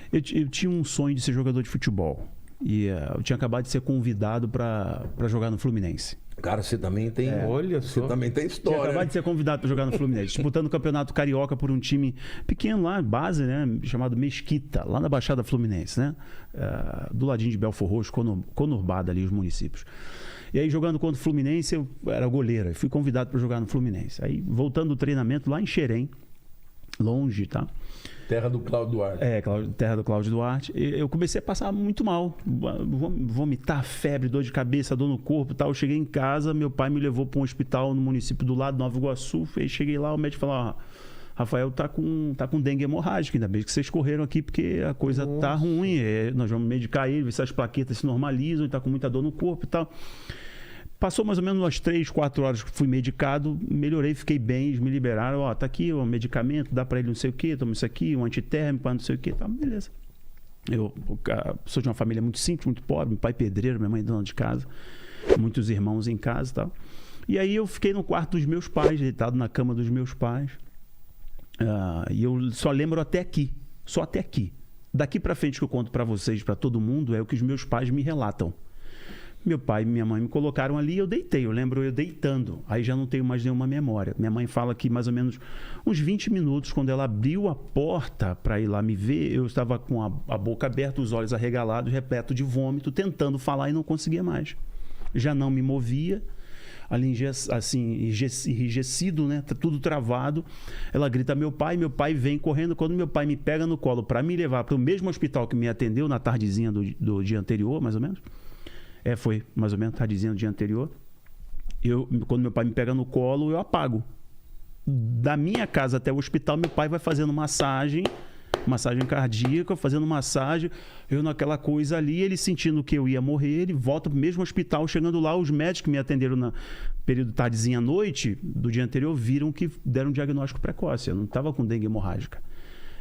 Eu tinha um sonho de ser jogador de futebol. E eu tinha acabado de ser convidado para jogar no Fluminense. Cara, você também tem. Olha só. Você também tem história. Tinha acabado de ser convidado para jogar no Fluminense, disputando o Campeonato Carioca por um time pequeno lá, base, né? Chamado Mesquita, lá na Baixada Fluminense, né? Do ladinho de Belfor Roxo, conurbado ali os municípios. E aí, jogando contra o Fluminense, eu era goleiro. Fui convidado para jogar no Fluminense. Aí, voltando do treinamento lá em Xerém, longe, tá? Terra do Cláudio Duarte. Terra do Cláudio Duarte. Eu comecei a passar muito mal. Vomitar, febre, dor de cabeça, dor no corpo e tal. Eu cheguei em casa, meu pai me levou para um hospital no município do lado, Nova Iguaçu. Aí cheguei lá, o médico falou: Rafael tá com dengue hemorrágica, ainda bem que vocês correram aqui porque a coisa tá ruim. Nós vamos medicar ele, ver se as plaquetas se normalizam, ele tá com muita dor no corpo e tal. Passou mais ou menos umas 3, 4 horas que fui medicado, melhorei, fiquei bem, eles me liberaram, tá aqui o medicamento, dá para ele não sei o que, toma isso aqui, um antitérmico, não sei o que, tá, beleza. Eu sou de uma família muito simples, muito pobre, meu pai pedreiro, minha mãe dona de casa, muitos irmãos em casa e tal. E aí eu fiquei no quarto dos meus pais, deitado na cama dos meus pais, e eu só lembro até aqui, só até aqui. Daqui para frente que eu conto para vocês, para todo mundo, é o que os meus pais me relatam. Meu pai e minha mãe me colocaram ali e eu deitei. Eu lembro eu deitando. Aí já não tenho mais nenhuma memória. Minha mãe fala que mais ou menos uns 20 minutos, quando ela abriu a porta para ir lá me ver, eu estava com a boca aberta, os olhos arregalados, repleto de vômito, tentando falar e não conseguia mais. Já não me movia. Ali assim, enrijecido, né? Tudo travado. Ela grita meu pai vem correndo. Quando meu pai me pega no colo para me levar para o mesmo hospital que me atendeu na tardezinha do dia anterior, mais ou menos. Foi mais ou menos tardezinha do dia anterior. Quando meu pai me pega no colo, eu apago. Da minha casa até o hospital, meu pai vai fazendo massagem cardíaca, fazendo massagem, eu naquela coisa ali, ele sentindo que eu ia morrer, ele volta pro mesmo hospital, chegando lá, os médicos que me atenderam no período tardezinha à noite, do dia anterior, viram que deram um diagnóstico precoce, eu não estava com dengue hemorrágica.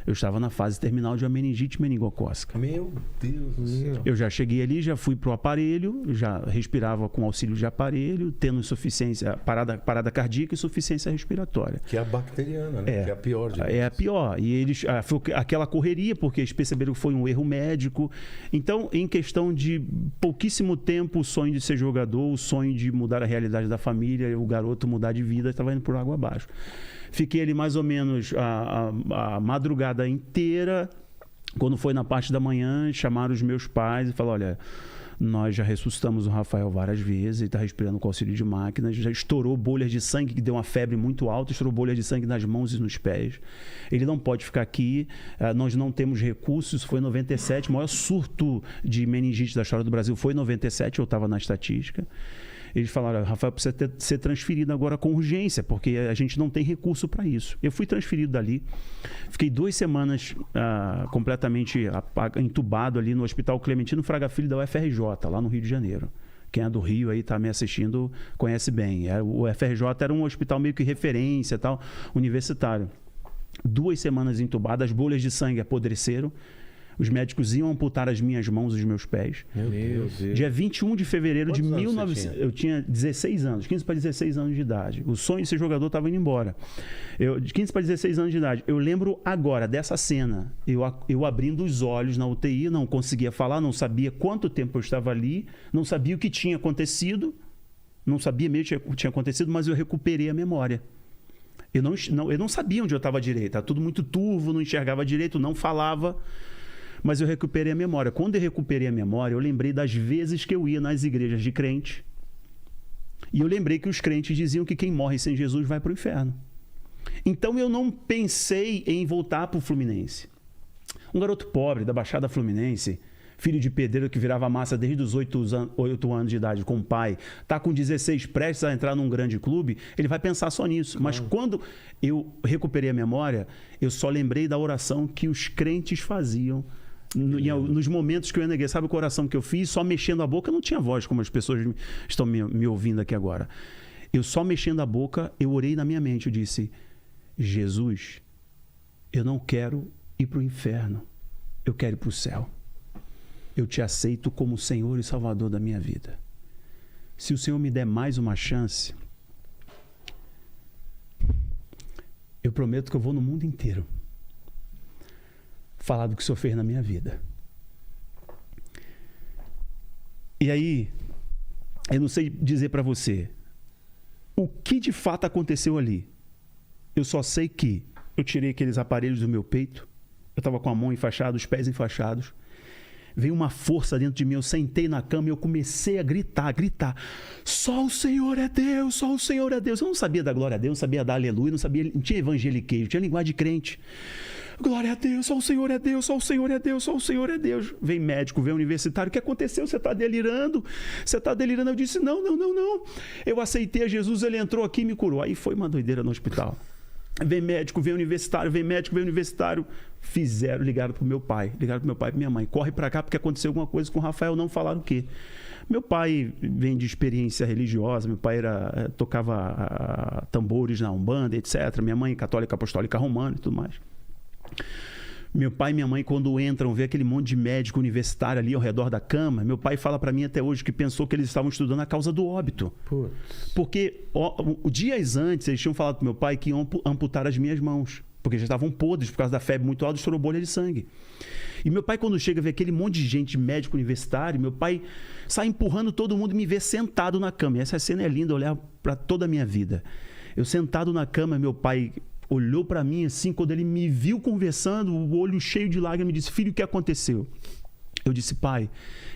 Eu estava na fase terminal de uma meningite meningocócica. Meu Deus do céu. Eu já cheguei ali, já fui pro aparelho, já respirava com auxílio de aparelho, tendo insuficiência, parada cardíaca e insuficiência respiratória. Que é a bacteriana, né? Que é a pior de É a pior. E eles, foi aquela correria, porque eles perceberam que foi um erro médico. Então, em questão de pouquíssimo tempo, o sonho de ser jogador, o sonho de mudar a realidade da família, o garoto mudar de vida, estava indo por água abaixo. Fiquei ali mais ou menos a madrugada inteira. Quando foi na parte da manhã, chamaram os meus pais e falaram: olha, Nós já ressuscitamos o Rafael várias vezes, ele está respirando com auxílio de máquinas, já estourou bolhas de sangue, que deu uma febre muito alta, estourou bolhas de sangue nas mãos e nos pés. Ele não pode ficar aqui, nós não temos recursos, isso foi em 97, o maior surto de meningite da história do Brasil foi em 97, eu estava na estatística. Eles falaram, Rafael, precisa ser transferido agora com urgência, porque a gente não tem recurso para isso. Eu fui transferido dali, fiquei 2 semanas completamente entubado ali no Hospital Clementino Fraga Filho da UFRJ, lá no Rio de Janeiro. Quem é do Rio aí está me assistindo conhece bem. O UFRJ era um hospital meio que referência, tal, universitário. 2 semanas entubado, as bolhas de sangue apodreceram. Os médicos iam amputar as minhas mãos e os meus pés. Meu Deus. Dia 21 de fevereiro de Quantos anos 1900... Eu tinha 16 anos, 15 para 16 anos de idade. O sonho de ser jogador estava indo embora. De 15 para 16 anos de idade. Eu lembro agora dessa cena. Eu abrindo os olhos na UTI, não conseguia falar, não sabia quanto tempo eu estava ali, não sabia o que tinha acontecido, não sabia mesmo o que tinha acontecido, mas eu recuperei a memória. Eu não sabia onde eu estava direito. Estava tudo muito turvo, não enxergava direito, não falava... Mas eu recuperei a memória. Quando eu recuperei a memória, eu lembrei das vezes que eu ia nas igrejas de crente. E eu lembrei que os crentes diziam que quem morre sem Jesus vai para o inferno. Então eu não pensei em voltar para o Fluminense. Um garoto pobre da Baixada Fluminense, filho de pedreiro que virava massa desde os 8 anos de idade com o pai, está com 16 prestes a entrar num grande clube, ele vai pensar só nisso. Mas quando eu recuperei a memória, eu só lembrei da oração que os crentes faziam nos momentos que eu ia na igreja. Sabe qual oração que eu fiz? Só mexendo a boca, eu não tinha voz como as pessoas estão me ouvindo aqui agora. Eu só mexendo a boca, eu orei na minha mente, eu disse, Jesus, eu não quero ir para o inferno, eu quero ir para o céu. Eu te aceito como Senhor e Salvador da minha vida. Se o Senhor me der mais uma chance, eu prometo que eu vou no mundo inteiro falar do que o Senhor fez na minha vida. E aí, eu não sei dizer para você o que de fato aconteceu ali. Eu só sei que eu tirei aqueles aparelhos do meu peito, eu estava com a mão enfaixada, os pés enfaixados, veio uma força dentro de mim, eu sentei na cama e eu comecei a gritar. Só o Senhor é Deus, só o Senhor é Deus. Eu não sabia dar glória a Deus, não sabia dar aleluia, não tinha evangeliqueiro, tinha linguagem de crente. Glória a Deus, só o Senhor é Deus, só o Senhor é Deus, só o Senhor é Deus. Vem médico, vem universitário, o que aconteceu? Você está delirando? Você está delirando? Eu disse, não. Eu aceitei a Jesus, ele entrou aqui e me curou. Aí foi uma doideira no hospital. Vem médico, vem universitário, vem médico, vem universitário. Ligaram pro meu pai e pra minha mãe. Corre pra cá porque aconteceu alguma coisa com o Rafael, não falaram o quê. Meu pai vem de experiência religiosa, meu pai tocava tambores na Umbanda, etc. Minha mãe católica apostólica romana e tudo mais. Meu pai e minha mãe, quando entram, vê aquele monte de médico universitário ali ao redor da cama. Meu pai fala para mim até hoje que pensou que eles estavam estudando a causa do óbito. Putz. Porque dias antes eles tinham falado para meu pai que iam amputar as minhas mãos, porque já estavam podres por causa da febre muito alta, estourou bolha de sangue. E meu pai, quando chega, vê aquele monte de gente, médico universitário, meu pai sai empurrando todo mundo e me vê sentado na cama. E essa cena é linda, olhar para toda a minha vida. Eu sentado na cama, meu pai olhou para mim assim, quando ele me viu conversando, o olho cheio de lágrimas, me disse, filho, o que aconteceu? Eu disse, pai,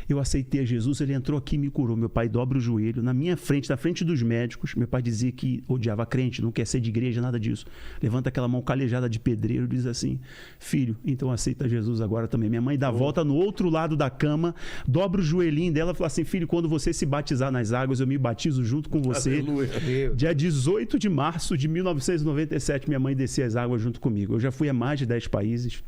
eu aceitei a Jesus, ele entrou aqui e me curou. Meu pai dobra o joelho, na minha frente, na frente dos médicos. Meu pai dizia que odiava crente, não quer ser de igreja, nada disso. Levanta aquela mão calejada de pedreiro e diz assim, filho, então aceita Jesus agora também. Minha mãe dá a volta no outro lado da cama, dobra o joelhinho dela e fala assim, filho, quando você se batizar nas águas, eu me batizo junto com você. Aleluia. Dia 18 de março de 1997, minha mãe descia as águas junto comigo. Eu já fui a mais de 10 países.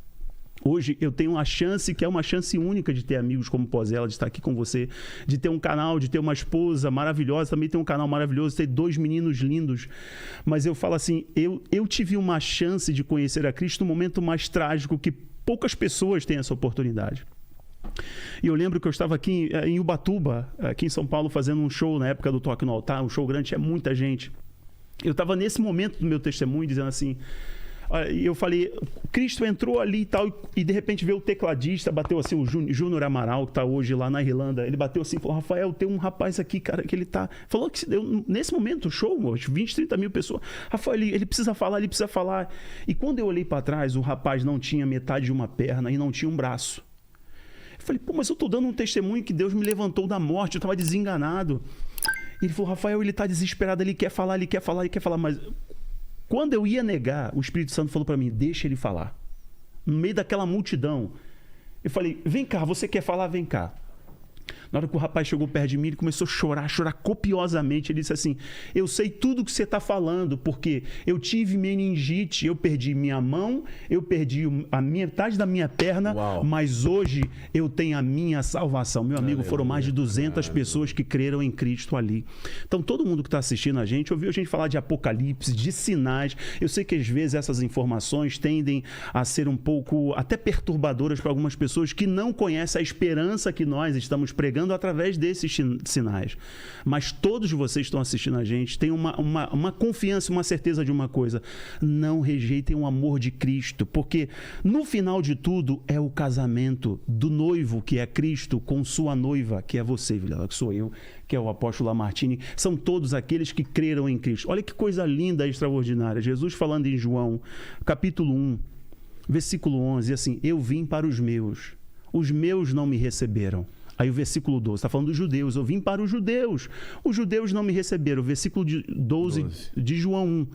Hoje eu tenho uma chance, que é uma chance única de ter amigos como Pozella, de estar aqui com você, de ter um canal, de ter uma esposa maravilhosa, também ter um canal maravilhoso, ter 2 meninos lindos. Mas eu falo assim, eu tive uma chance de conhecer a Cristo no momento mais trágico, que poucas pessoas têm essa oportunidade. E eu lembro que eu estava aqui em Ubatuba, aqui em São Paulo, fazendo um show na época do Toque no Altar, um show grande, tinha muita gente. Eu estava nesse momento do meu testemunho dizendo assim, e eu falei, Cristo entrou ali e tal, e de repente veio o tecladista, bateu assim, o Júnior Amaral, que está hoje lá na Irlanda, ele bateu assim, falou, Rafael, tem um rapaz aqui, cara, que ele tá... Falou que nesse momento, show, 20, 30 mil pessoas, Rafael, ele precisa falar. E quando eu olhei para trás, o rapaz não tinha metade de uma perna e não tinha um braço. falei, pô, mas eu tô dando um testemunho que Deus me levantou da morte, eu tava desenganado. Ele falou, Rafael, ele tá desesperado, ele quer falar, mas quando eu ia negar, o Espírito Santo falou para mim, deixa ele falar. No meio daquela multidão, eu falei, vem cá, você quer falar? Vem cá. Na hora que o rapaz chegou perto de mim, ele começou a chorar copiosamente. Ele disse assim, eu sei tudo que você está falando, porque eu tive meningite, eu perdi minha mão, eu perdi a metade da minha perna, mas hoje eu tenho a minha salvação. Meu amigo, foram mais de 200 pessoas que creram em Cristo ali. Então, todo mundo que está assistindo a gente, ouviu a gente falar de Apocalipse, de sinais. Eu sei que às vezes essas informações tendem a ser um pouco até perturbadoras para algumas pessoas que não conhecem a esperança que nós estamos pregando através desses sinais. Mas todos vocês que estão assistindo a gente têm uma confiança, uma certeza de uma coisa. Não rejeitem o amor de Cristo, porque no final de tudo é o casamento do noivo, que é Cristo, com sua noiva, que é você, Vilela, que sou eu, que é o apóstolo Lamartine. São todos aqueles que creram em Cristo. Olha que coisa linda e extraordinária. Jesus falando em João, capítulo 1, versículo 11, assim, eu vim para os meus não me receberam. Aí o versículo 12, está falando dos judeus, eu vim para os judeus não me receberam. O versículo 12 de João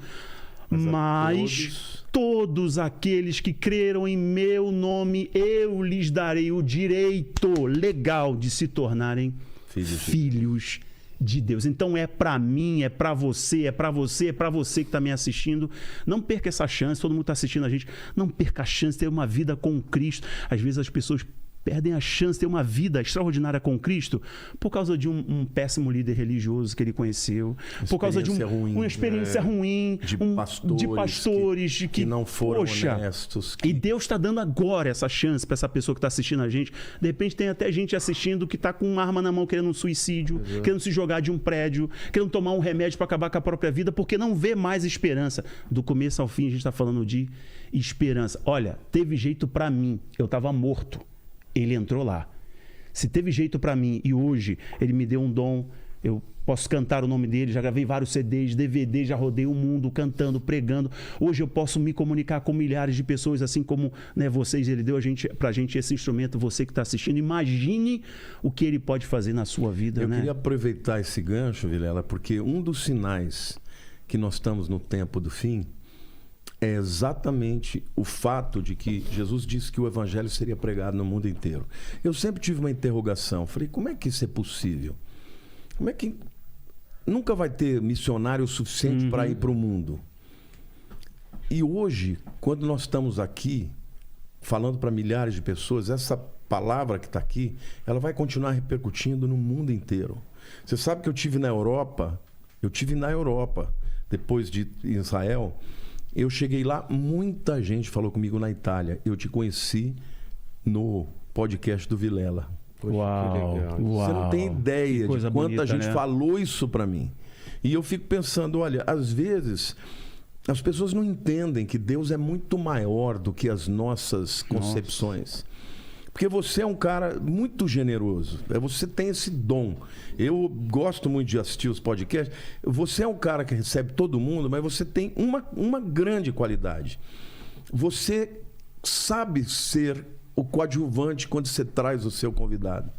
1. Mas todos aqueles que creram em meu nome, eu lhes darei o direito legal de se tornarem filhos de Deus. Então é para mim, é para você que está me assistindo. Não perca essa chance, todo mundo está assistindo a gente. Não perca a chance de ter uma vida com Cristo. Às vezes as pessoas perdem a chance de ter uma vida extraordinária com Cristo por causa de um péssimo líder religioso que ele conheceu, por causa de uma experiência ruim, de pastores que não foram honestos. E Deus está dando agora essa chance para essa pessoa que está assistindo a gente. De repente tem até gente assistindo que está com uma arma na mão querendo um suicídio, querendo se jogar de um prédio, querendo tomar um remédio para acabar com a própria vida, porque não vê mais esperança. Do começo ao fim a gente está falando de esperança. Olha, teve jeito para mim, eu estava morto. Ele entrou lá. Se teve jeito para mim e hoje ele me deu um dom, eu posso cantar o nome dele, já gravei vários CDs, DVD, já rodei o mundo cantando, pregando. Hoje eu posso me comunicar com milhares de pessoas, assim como, né, vocês, ele deu pra gente esse instrumento, você que está assistindo. Imagine o que ele pode fazer na sua vida. Eu queria aproveitar esse gancho, Vilela, porque um dos sinais que nós estamos no tempo do fim é exatamente o fato de que Jesus disse que o evangelho seria pregado no mundo inteiro. Eu sempre tive uma interrogação. Falei, como é que isso é possível? Como é que nunca vai ter missionário suficiente para ir para o mundo? E hoje, quando nós estamos aqui falando para milhares de pessoas, essa palavra que está aqui, ela vai continuar repercutindo no mundo inteiro. Você sabe que eu tive na Europa, depois de Israel. Eu cheguei lá, muita gente falou comigo na Itália. Eu te conheci no podcast do Vilela. Poxa, uau. Você não tem ideia de quanta gente falou isso para mim. E eu fico pensando, olha, às vezes as pessoas não entendem que Deus é muito maior do que as nossas concepções. Porque você é um cara muito generoso. Você tem esse dom. Eu gosto muito de assistir os podcasts. Você é um cara que recebe todo mundo, mas você tem uma grande qualidade. Você sabe ser o coadjuvante quando você traz o seu convidado.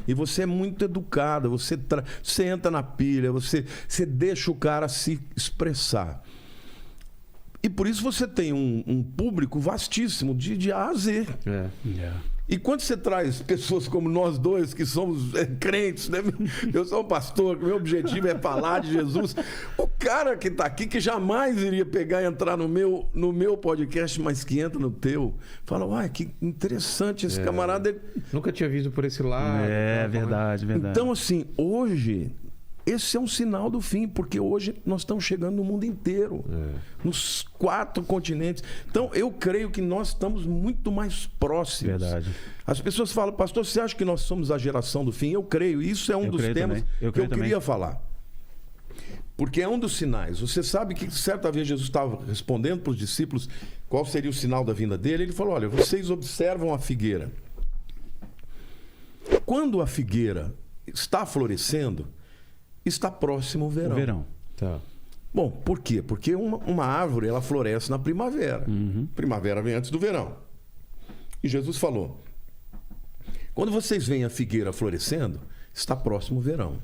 E você é muito educado. Você entra na pilha, você deixa o cara se expressar. E por isso você tem um público vastíssimo de A a Z. E quando você traz pessoas como nós dois, que somos crentes, né? Eu sou um pastor, meu objetivo é falar de Jesus. O cara que está aqui, que jamais iria pegar e entrar no meu podcast, mas que entra no teu, fala, uai, que interessante esse camarada. Nunca tinha visto por esse lado. Verdade. Então, assim, hoje, esse é um sinal do fim, porque hoje nós estamos chegando no mundo inteiro, nos 4 continentes. Então, eu creio que nós estamos muito mais próximos. Verdade. As pessoas falam, pastor, você acha que nós somos a geração do fim? Eu creio. Isso é um dos temas que eu queria falar. Porque é um dos sinais. Você sabe que certa vez Jesus estava respondendo para os discípulos qual seria o sinal da vinda dele. Ele falou, olha, vocês observam a figueira. Quando a figueira está florescendo, está próximo o verão. Tá. Bom, por quê? Porque uma árvore, ela floresce na primavera. Primavera vem antes do verão. E Jesus falou, Quando vocês veem a figueira florescendo, está próximo o verão.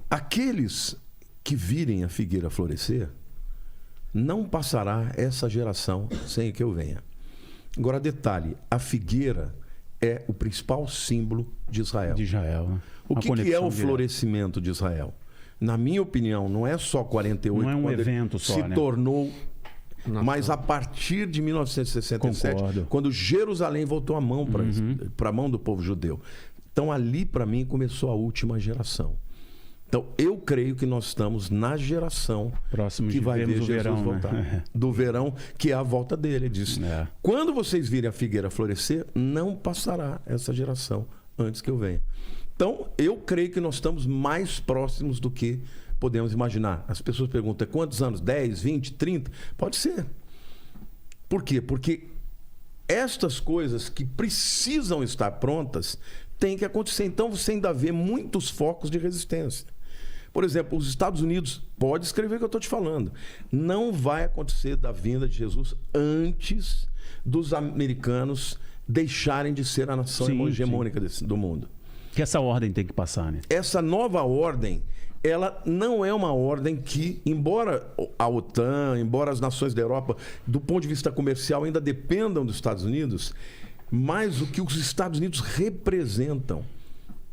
Aqueles que virem a figueira florescer, não passará essa geração sem que eu venha. Agora, detalhe, a figueira é o principal símbolo de Israel. De Israel, né? O que é o florescimento de Israel? Na minha opinião, não é só 48, não é um quando evento ele só, se né? tornou... Mas a partir de 1967, Concordo. quando Jerusalém voltou para a mão do povo judeu. Então, ali, para mim, começou a última geração. Então, eu creio que nós estamos na geração Próximo que de vai ver vermos o Jesus verão, voltar. né? Do verão, que é a volta dele. Ele disse, quando vocês virem a figueira florescer, não passará essa geração antes que eu venha. Então, eu creio que nós estamos mais próximos do que podemos imaginar. As pessoas perguntam, quantos anos? 10, 20, 30? Pode ser. Por quê? Porque estas coisas que precisam estar prontas têm que acontecer. Então, você ainda vê muitos focos de resistência. Por exemplo, os Estados Unidos, pode escrever o que eu estou te falando, não vai acontecer da vinda de Jesus antes dos americanos deixarem de ser a nação hegemônica do mundo. Que essa ordem tem que passar, né? Essa nova ordem, ela não é uma ordem que, embora a OTAN, embora as nações da Europa, do ponto de vista comercial, ainda dependam dos Estados Unidos, mas o que os Estados Unidos representam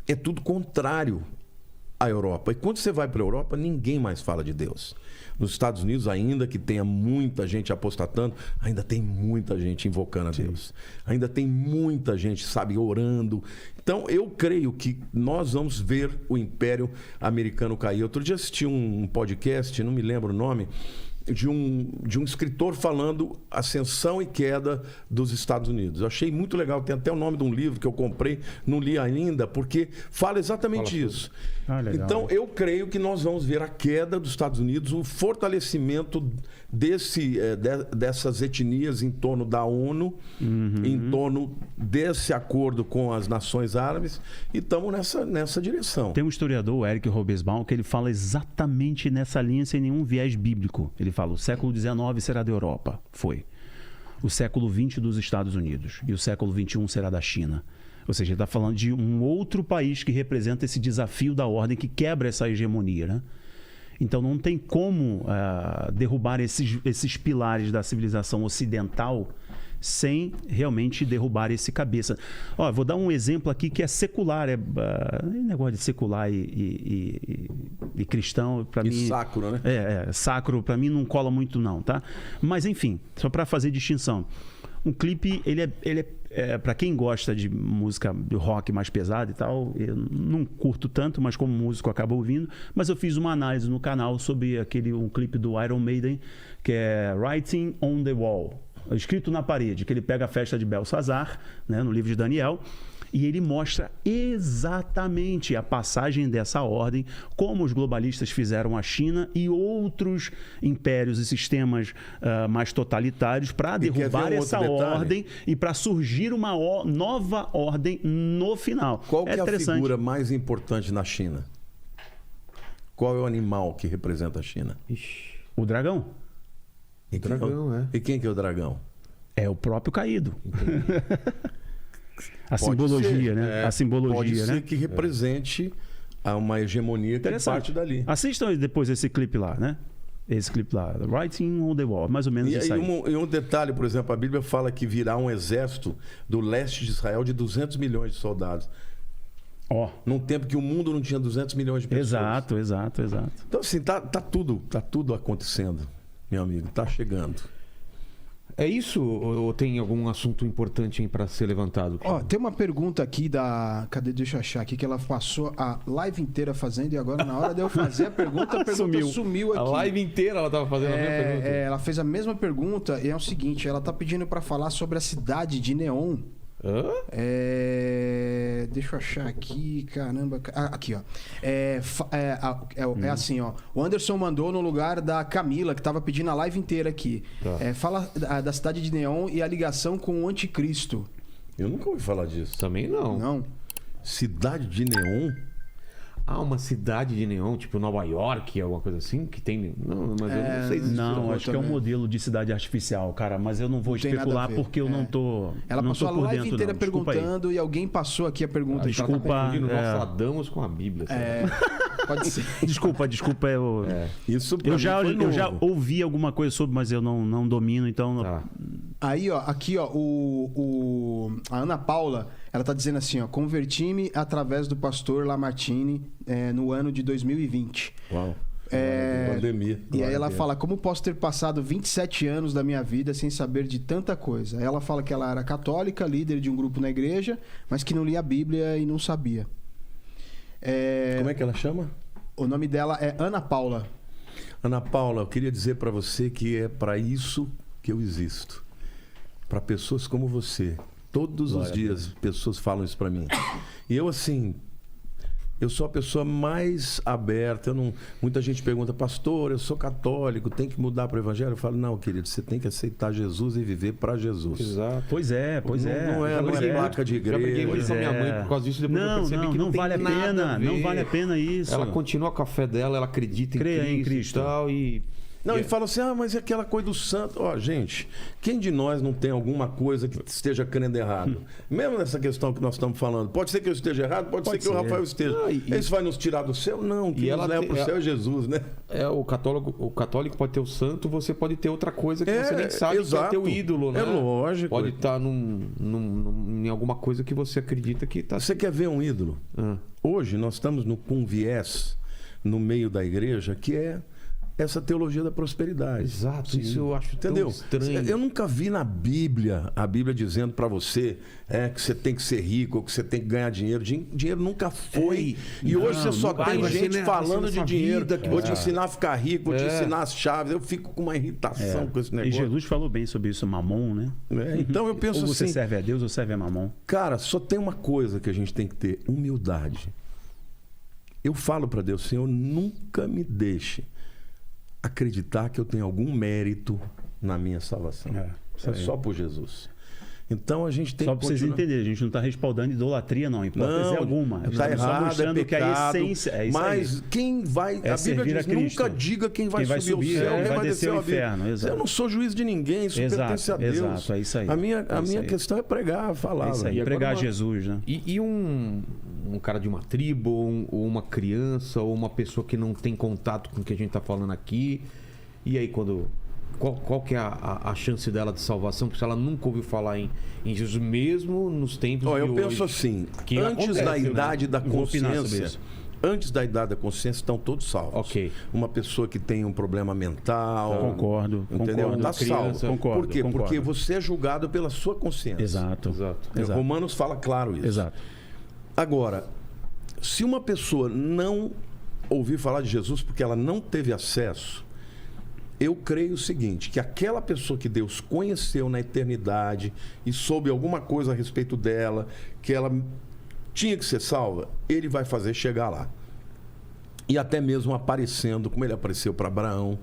é tudo contrário à Europa. E quando você vai para a Europa, ninguém mais fala de Deus. Nos Estados Unidos, ainda que tenha muita gente apostatando, ainda tem muita gente invocando a Deus. Ainda tem muita gente, sabe, orando. Então, eu creio que nós vamos ver o Império Americano cair. Outro dia assisti um podcast, não me lembro o nome, de um escritor falando ascensão e queda dos Estados Unidos. Eu achei muito legal, tem até o nome de um livro que eu comprei, não li ainda, porque fala exatamente isso. Legal. Então, eu creio que nós vamos ver a queda dos Estados Unidos, o fortalecimento dessas etnias em torno da ONU, em torno desse acordo com as nações árabes, e estamos nessa direção. Tem um historiador, o Eric Robesbaum, que ele fala exatamente nessa linha, sem nenhum viés bíblico. Ele fala, o século XIX será da Europa. Foi. O século XX dos Estados Unidos. E o século XXI será da China. Ou seja, ele está falando de um outro país que representa esse desafio da ordem, que quebra essa hegemonia, né? Então não tem como derrubar esses pilares da civilização ocidental sem realmente derrubar esse cabeça. Ó, vou dar um exemplo aqui que é secular, negócio de secular e cristão, para mim... sacro, né? Sacro, para mim não cola muito não, tá? Mas enfim, só para fazer distinção. Um clipe, ele é para quem gosta de música de rock mais pesada e tal, eu não curto tanto, mas como músico acabo ouvindo. Mas eu fiz uma análise no canal sobre um clipe do Iron Maiden, que é Writing on the Wall, escrito na parede, que ele pega a festa de Belsazar, né, no livro de Daniel, e ele mostra exatamente a passagem dessa ordem, como os globalistas fizeram a China e outros impérios e sistemas mais totalitários para derrubar essa ordem e para surgir uma nova ordem no final. Qual que é a figura mais importante na China? Qual é o animal que representa a China? O dragão. E quem que é o dragão? É o próprio caído. A Pode simbologia, ser, né? A simbologia, pode ser né? que represente uma hegemonia que parte dali. Assistam depois esse clipe lá, né? Esse clipe lá, Writing on the Wall, mais ou menos isso aí. E um detalhe, por exemplo, a Bíblia fala que virá um exército do leste de Israel de 200 milhões de soldados. Num tempo que o mundo não tinha 200 milhões de pessoas. Exato. Então, assim, tá tudo acontecendo, meu amigo, tá chegando. É isso ou tem algum assunto importante para ser levantado? Tem uma pergunta aqui da... Cadê? Deixa eu achar aqui, que ela passou a live inteira fazendo e agora na hora de eu fazer a pergunta sumiu aqui. A live inteira ela estava fazendo a mesma pergunta? Ela fez a mesma pergunta e é o seguinte, ela tá pedindo para falar sobre a cidade de Neom. Deixa eu achar aqui, caramba. Aqui, ó. É assim, ó. O Anderson mandou no lugar da Camila, que tava pedindo a live inteira aqui. Fala da cidade de Neom e a ligação com o anticristo. Eu nunca ouvi falar disso. Também não. Não. Cidade de Neom? há uma cidade de neon, tipo Nova York, alguma coisa assim, que tem... Não, mas eu não sei se Não, acho que é um também. modelo de cidade artificial, cara. Mas eu não vou Tem nada a especular ver. porque eu não tô. Ela não passou tô a por live dentro, inteira não. Desculpa aí. perguntando e alguém passou aqui a pergunta. Ela tá desculpa, confundindo é. Nostradamus com a Bíblia. sabe? Pode ser. Desculpa. Isso pra Eu mim já, foi eu já novo. ouvi alguma coisa sobre, mas eu não domino, então. Tá. Aí, ó, aqui, ó, a Ana Paula, ela tá dizendo assim, ó, converti-me através do pastor Lamartine no ano de 2020. Uau. É, Pandemia. E aí ela fala, como posso ter passado 27 anos da minha vida sem saber de tanta coisa? Aí ela fala que ela era católica, líder de um grupo na igreja, mas que não lia a Bíblia e não sabia. Como é que ela chama? O nome dela é Ana Paula. Ana Paula, eu queria dizer para você que é para isso que eu existo. Para pessoas como você. Todos os dias pessoas falam isso para mim. E eu, assim, eu sou a pessoa mais aberta. Muita gente pergunta, pastor, eu sou católico, tem que mudar para o evangelho? Eu falo, não, querido, você tem que aceitar Jesus e viver para Jesus. Exato. Pois é. Não é placa de Já briguei muito igreja. com a minha mãe por causa disso, depois eu percebi que não tem vale a nada pena. ver. Não vale a pena isso. Ela continua com a fé dela, ela acredita Creia em em Cristo. Cristo e tal, Não, e fala assim, mas é aquela coisa do santo. Ó, gente, quem de nós não tem alguma coisa que esteja crendo errado? Mesmo nessa questão que nós estamos falando. Pode ser que eu esteja errado, pode ser que o Rafael esteja. Isso vai nos tirar do céu? Não, quem nos leva para o céu é Jesus, né? o católico pode ter o santo, você pode ter outra coisa que você nem sabe que é exato. teu ídolo, né? É lógico. Pode estar em alguma coisa que você acredita que está... Você quer ver um ídolo? Hoje nós estamos com um viés no meio da igreja que é essa teologia da prosperidade. Exato, isso eu acho Entendeu? tão estranho. Eu nunca vi na Bíblia, a Bíblia dizendo para você que você tem que ser rico, ou que você tem que ganhar dinheiro. Dinheiro nunca foi. E hoje você só não tem vai gente ser falando nessa de dinheiro. vida que Vou te ensinar a ficar rico, vou te É. ensinar as chaves. Eu fico com uma irritação com esse E negócio. Jesus falou bem sobre isso, mamon, né? Então eu penso Ou você assim, serve a Deus ou serve a mamon. cara, só tem uma coisa que a gente tem que ter: humildade. Eu falo para Deus, Senhor, nunca me deixe acreditar que eu tenho algum mérito na minha salvação. Isso É aí. só por Jesus. Então a gente tem Só que pra vocês continuar... entenderem, a gente não está respaldando idolatria, não. Hipótese alguma. Está Estamos só errado, mostrando é que a pecado, essência é isso mas aí. quem vai... É a Bíblia servir diz, a Cristo. nunca diga quem vai subir ao céu, quem vai descer ao abismo. inferno. Exato. Eu não sou juiz de ninguém, isso Exato, pertence a Deus. exato, é isso aí. A minha É isso aí. questão é pregar, falar. É isso aí, E agora pregar uma- Jesus, né? E um cara de uma tribo, ou uma criança, ou uma pessoa que não tem contato com o que a gente está falando aqui, e aí qual que é a chance dela de salvação? Porque se ela nunca ouviu falar em Jesus, mesmo nos tempos de Eu hoje. penso assim, que antes da acontece, né? idade da Vou opinar sobre consciência, isso. antes da idade da consciência estão todos salvos. Ok. Uma pessoa que tem um problema mental, Concordo, entendeu? concordo. Está salvo. Criança. Concordo, Por quê? concordo. Porque você é julgado pela sua consciência. Exato. Exato. Romanos fala claro isso. Exato. Agora, se uma pessoa não ouvir falar de Jesus porque ela não teve acesso, eu creio o seguinte, que aquela pessoa que Deus conheceu na eternidade e soube alguma coisa a respeito dela, que ela tinha que ser salva, ele vai fazer chegar lá. E até mesmo aparecendo, como ele apareceu para Abraão.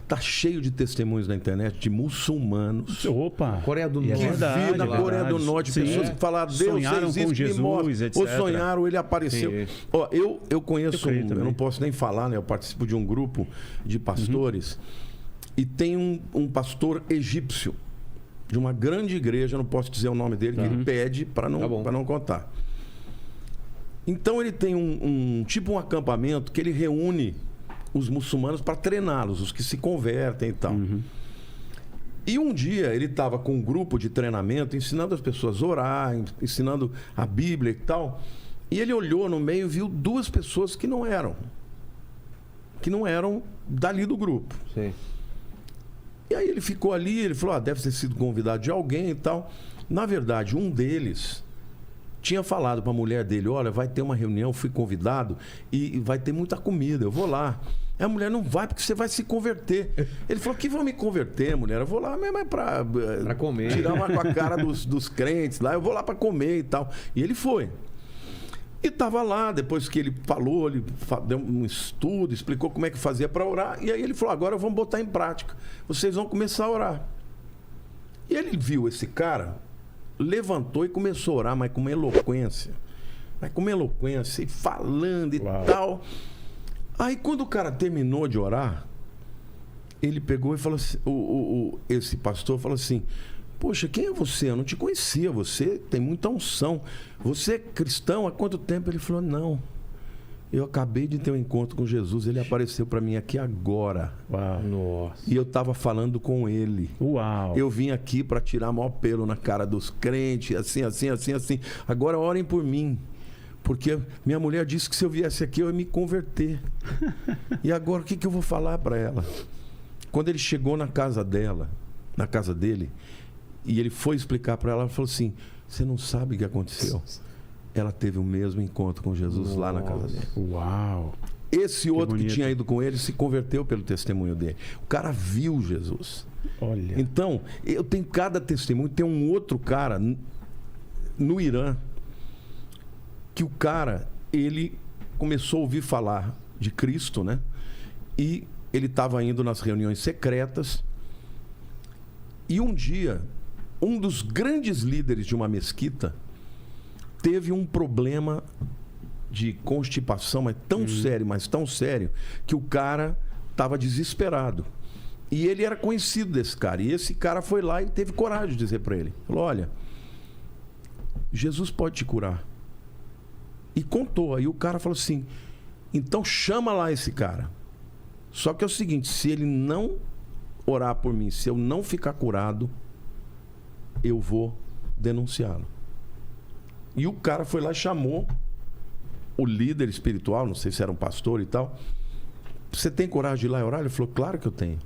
Tá cheio de testemunhos na internet de muçulmanos Opa! Coreia do E Norte. que verdade, viram na é Coreia do verdade. Norte, Sim. pessoas que falaram, Deus Sonharam existe, com me Jesus, mostra. etc. Ou sonharam, ele apareceu. Sim. Ó, eu conheço, Eu creio eu também. não posso nem falar, né? Eu participo de um grupo de pastores e tem um pastor egípcio de uma grande igreja, não posso dizer o nome dele, que ele pede para Tá bom. não contar. Então ele tem um acampamento que ele reúne os muçulmanos para treiná-los, os que se convertem e tal. E um dia ele estava com um grupo de treinamento, ensinando as pessoas a orar, ensinando a Bíblia e tal. E ele olhou no meio e viu duas pessoas que não eram dali do grupo. Sim. E aí ele ficou ali, ele falou, deve ter sido convidado de alguém e tal. Na verdade, um deles tinha falado para a mulher dele, olha, vai ter uma reunião, fui convidado e vai ter muita comida, eu vou lá. Aí a mulher, não vai porque você vai se converter. Ele falou, que vou me converter, mulher? Eu vou lá mesmo para comer. tirar uma com a cara dos crentes lá, eu vou lá para comer e tal. E ele foi. E estava lá, depois que ele falou, ele deu um estudo, explicou como é que fazia para orar. E aí ele falou, agora vamos botar em prática. Vocês vão começar a orar. E ele viu esse cara, levantou e começou a orar, mas com uma eloquência. mas com uma eloquência, e falando e Uau. tal. Aí quando o cara terminou de orar, ele pegou e falou assim, esse pastor falou assim, poxa, quem é você? Eu não te conhecia, você tem muita unção. Você é cristão há quanto tempo? Ele falou, não, eu acabei de ter um encontro com Jesus, ele apareceu para mim aqui agora. Uau. Nossa. E eu estava falando com ele. Uau. Eu vim aqui para tirar maior pelo na cara dos crentes, assim. Agora orem por mim. Porque minha mulher disse que se eu viesse aqui eu ia me converter. E agora o que eu vou falar para ela? Quando ele chegou na casa dela, na casa dele, e ele foi explicar para ela, ela falou assim, você não sabe o que aconteceu. Ela teve o mesmo encontro com Jesus lá na casa dele. Uau. Esse outro que bonito. tinha ido com ele se converteu pelo testemunho dele. O cara viu Jesus. Olha. Então, eu tenho cada testemunho. Tem um outro cara no Irã que o cara, ele começou a ouvir falar de Cristo, né? E ele estava indo nas reuniões secretas. E um dia, um dos grandes líderes de uma mesquita teve um problema de constipação, mas tão sério, que o cara estava desesperado. E ele era conhecido desse cara. E esse cara foi lá e teve coragem de dizer para ele. Falou, olha, Jesus pode te curar. E contou. Aí o cara falou assim, então chama lá esse cara. Só que é o seguinte, se ele não orar por mim, se eu não ficar curado, eu vou denunciá-lo. E o cara foi lá e chamou o líder espiritual, não sei se era um pastor e tal. Você tem coragem de ir lá e orar? Ele falou, claro que eu tenho.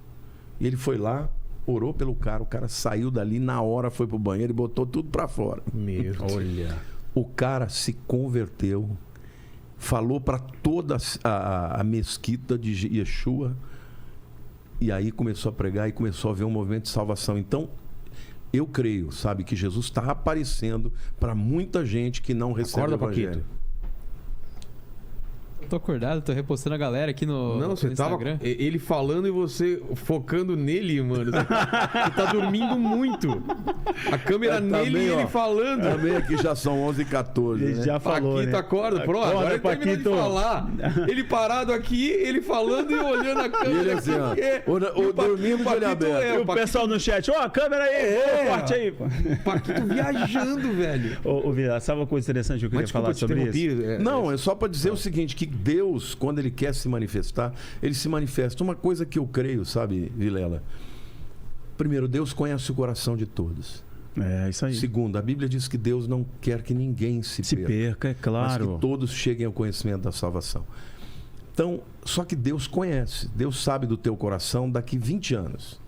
E ele foi lá, orou pelo cara, o cara saiu dali, na hora foi pro banheiro e botou tudo pra fora. Meu Deus. Olha. O cara se converteu, falou para toda a mesquita de Yeshua, e aí começou a pregar e começou a ver um movimento de salvação. Então, eu creio, sabe, que Jesus está aparecendo para muita gente que não recebe Acorda, o evangelho. Paquito. Eu tô acordado, tô repostando a galera aqui no, Não, você no tava Instagram. ele falando e você focando nele, mano. Você tá dormindo muito. A câmera Também, nele e ele ó. falando. Também aqui já são 11h14, Ele né? já falou, Paquito, né? acorda. Pronto, agora ele terminou de Paquito. falar. Ele parado aqui, ele falando e olhando a câmera. E ele assim, ó, o dormindo de olho aberto. E o pessoal no chat, ó, a câmera aí, corte aí. Pô. Paquito viajando, velho. Ô, Vila, sabe uma coisa interessante que eu queria Mas desculpa, falar te sobre isso? interrompi. Não, é só para dizer o seguinte, que Deus, quando ele quer se manifestar, ele se manifesta. Uma coisa que eu creio, sabe, Vilela? Primeiro, Deus conhece o coração de todos. É, isso aí. Segundo, a Bíblia diz que Deus não quer que ninguém se Se perca, perca, é mas claro. que todos cheguem ao conhecimento da salvação. Então, só que Deus conhece, Deus sabe do teu coração daqui 20 anos.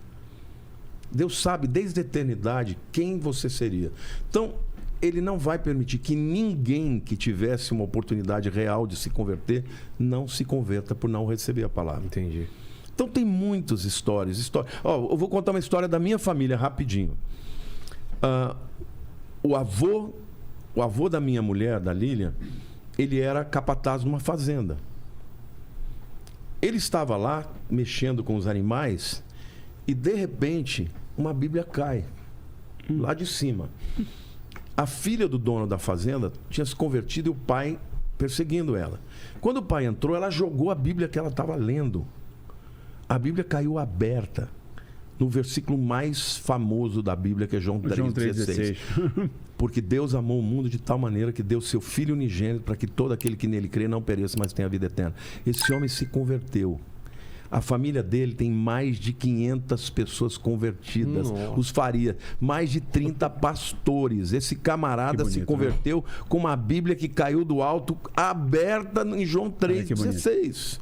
Deus sabe desde a eternidade quem você seria. Então, ele não vai permitir que ninguém que tivesse uma oportunidade real de se converter não se converta por não receber a palavra. Entendi. Então tem muitas histórias. Ó, eu vou contar uma história da minha família rapidinho. O avô da minha mulher, da Lilian, ele era capataz numa fazenda. Ele estava lá mexendo com os animais e de repente uma Bíblia cai lá de cima. A filha do dono da fazenda tinha se convertido e o pai perseguindo ela. Quando o pai entrou, ela jogou a Bíblia que ela estava lendo. A Bíblia caiu aberta no versículo mais famoso da Bíblia, que é João 3,16. Porque Deus amou o mundo de tal maneira que deu seu Filho unigênito para que todo aquele que nele crê não pereça, mas tenha vida eterna. Esse homem se converteu. A família dele tem mais de 500 pessoas convertidas. Nossa. Os Faria, mais de 30 pastores. Esse camarada Que bonito, se converteu com uma Bíblia que caiu do alto, aberta em João que bonito. 3,16.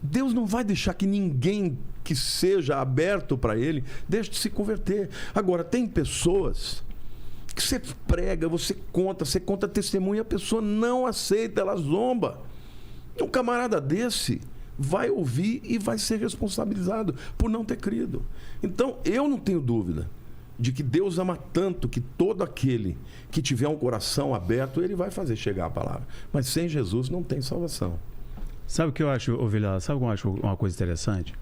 Deus não vai deixar que ninguém que seja aberto para ele deixe de se converter. Agora, tem pessoas que você prega, você conta testemunho e a pessoa não aceita, ela zomba. Um camarada desse vai ouvir e vai ser responsabilizado por não ter crido. Então, eu não tenho dúvida de que Deus ama tanto que todo aquele que tiver um coração aberto, ele vai fazer chegar a palavra. Mas sem Jesus não tem salvação. Sabe o que eu acho, Vila? Sabe o que eu acho uma coisa interessante?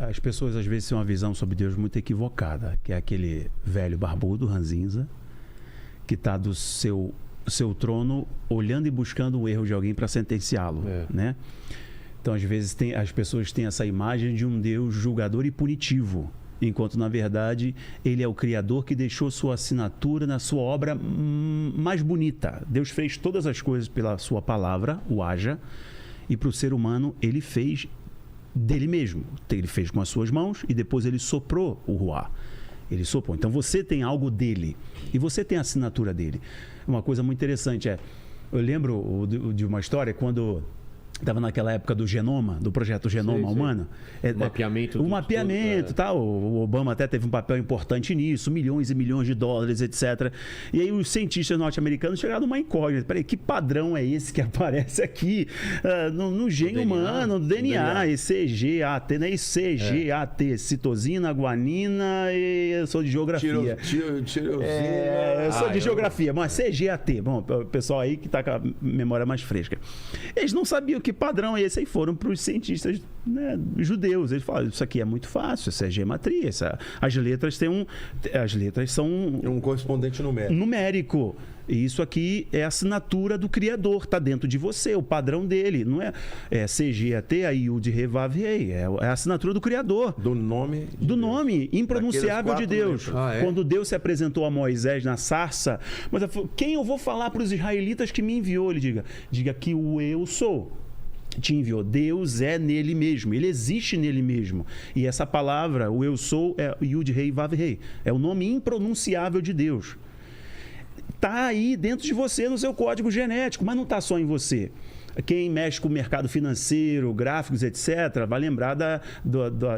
As pessoas às vezes têm uma visão sobre Deus muito equivocada, que é aquele velho barbudo, ranzinza, que está do seu seu trono olhando e buscando o erro de alguém para sentenciá-lo, né? Então, às vezes, as pessoas têm essa imagem de um Deus julgador e punitivo, enquanto, na verdade, ele é o Criador que deixou sua assinatura na sua obra mais bonita. Deus fez todas as coisas pela sua palavra, o haja, e para o ser humano, ele fez dele mesmo. Ele fez com as suas mãos e depois ele soprou o ruá. Ele soprou. Então, você tem algo dele e você tem a assinatura dele. Uma coisa muito interessante eu lembro de uma história quando estava naquela época do genoma, do projeto Genoma Humano. Mapeamento. O mapeamento, tá? O Obama até teve um papel importante nisso, milhões e milhões de dólares, etc. E aí os cientistas norte-americanos chegaram numa incógnita. Peraí, que padrão é esse que aparece aqui no gene humano, no DNA, ECG-AT, né? ECG-AT, citosina, guanina, e eu sou de geografia. Eu sou de geografia, mas CGAT. Bom, o pessoal aí que tá com a memória mais fresca. Eles não sabiam que padrão é esse, aí foram para os cientistas, né, judeus. Eles falaram, isso aqui é muito fácil, isso é gematria, as letras são um correspondente numérico. E isso aqui é a assinatura do Criador, está dentro de você, o padrão dele. Não é CGAT, a Yud He Vav He, é a assinatura do Criador. Do nome impronunciável de Deus. Quando Deus se apresentou a Moisés na sarça, mas ele falou, quem eu vou falar para os israelitas que me enviou? Ele diga que o eu sou. Te enviou. Deus é nele mesmo. Ele existe nele mesmo. E essa palavra, o eu sou, é Yud He Vav He. É o nome impronunciável de Deus. Está aí dentro de você, no seu código genético, mas não está só em você. Quem mexe com o mercado financeiro, gráficos, etc., vai lembrar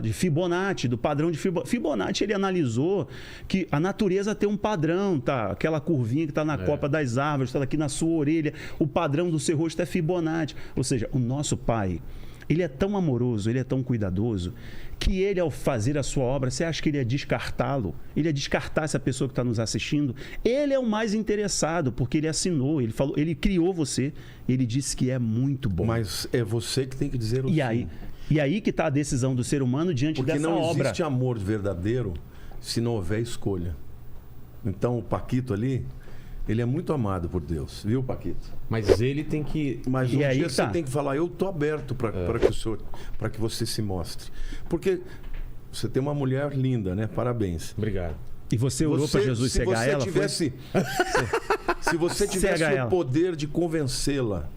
de Fibonacci, do padrão de Fibonacci. Fibonacci, ele analisou que a natureza tem um padrão, tá? Aquela curvinha que está na copa das árvores, está aqui na sua orelha, o padrão do seu rosto é Fibonacci. Ou seja, o nosso Pai, ele é tão amoroso, ele é tão cuidadoso, que ele, ao fazer a sua obra, você acha que ele ia descartá-lo? Ele ia descartar essa pessoa que está nos assistindo? Ele é o mais interessado, porque ele assinou, ele falou, ele criou você, ele disse que é muito bom. Mas é você que tem que dizer o sim. E aí que está a decisão do ser humano diante dessa obra. Porque não existe amor verdadeiro se não houver escolha. Então, o Paquito ali, ele é muito amado por Deus, viu, Paquito? Mas ele tem que... Mas um dia você tem que falar, eu estou aberto para que você se mostre. Porque você tem uma mulher linda, né? Parabéns. Obrigado. E você orou para Jesus cegar ela? Se você tivesse o poder de convencê-la,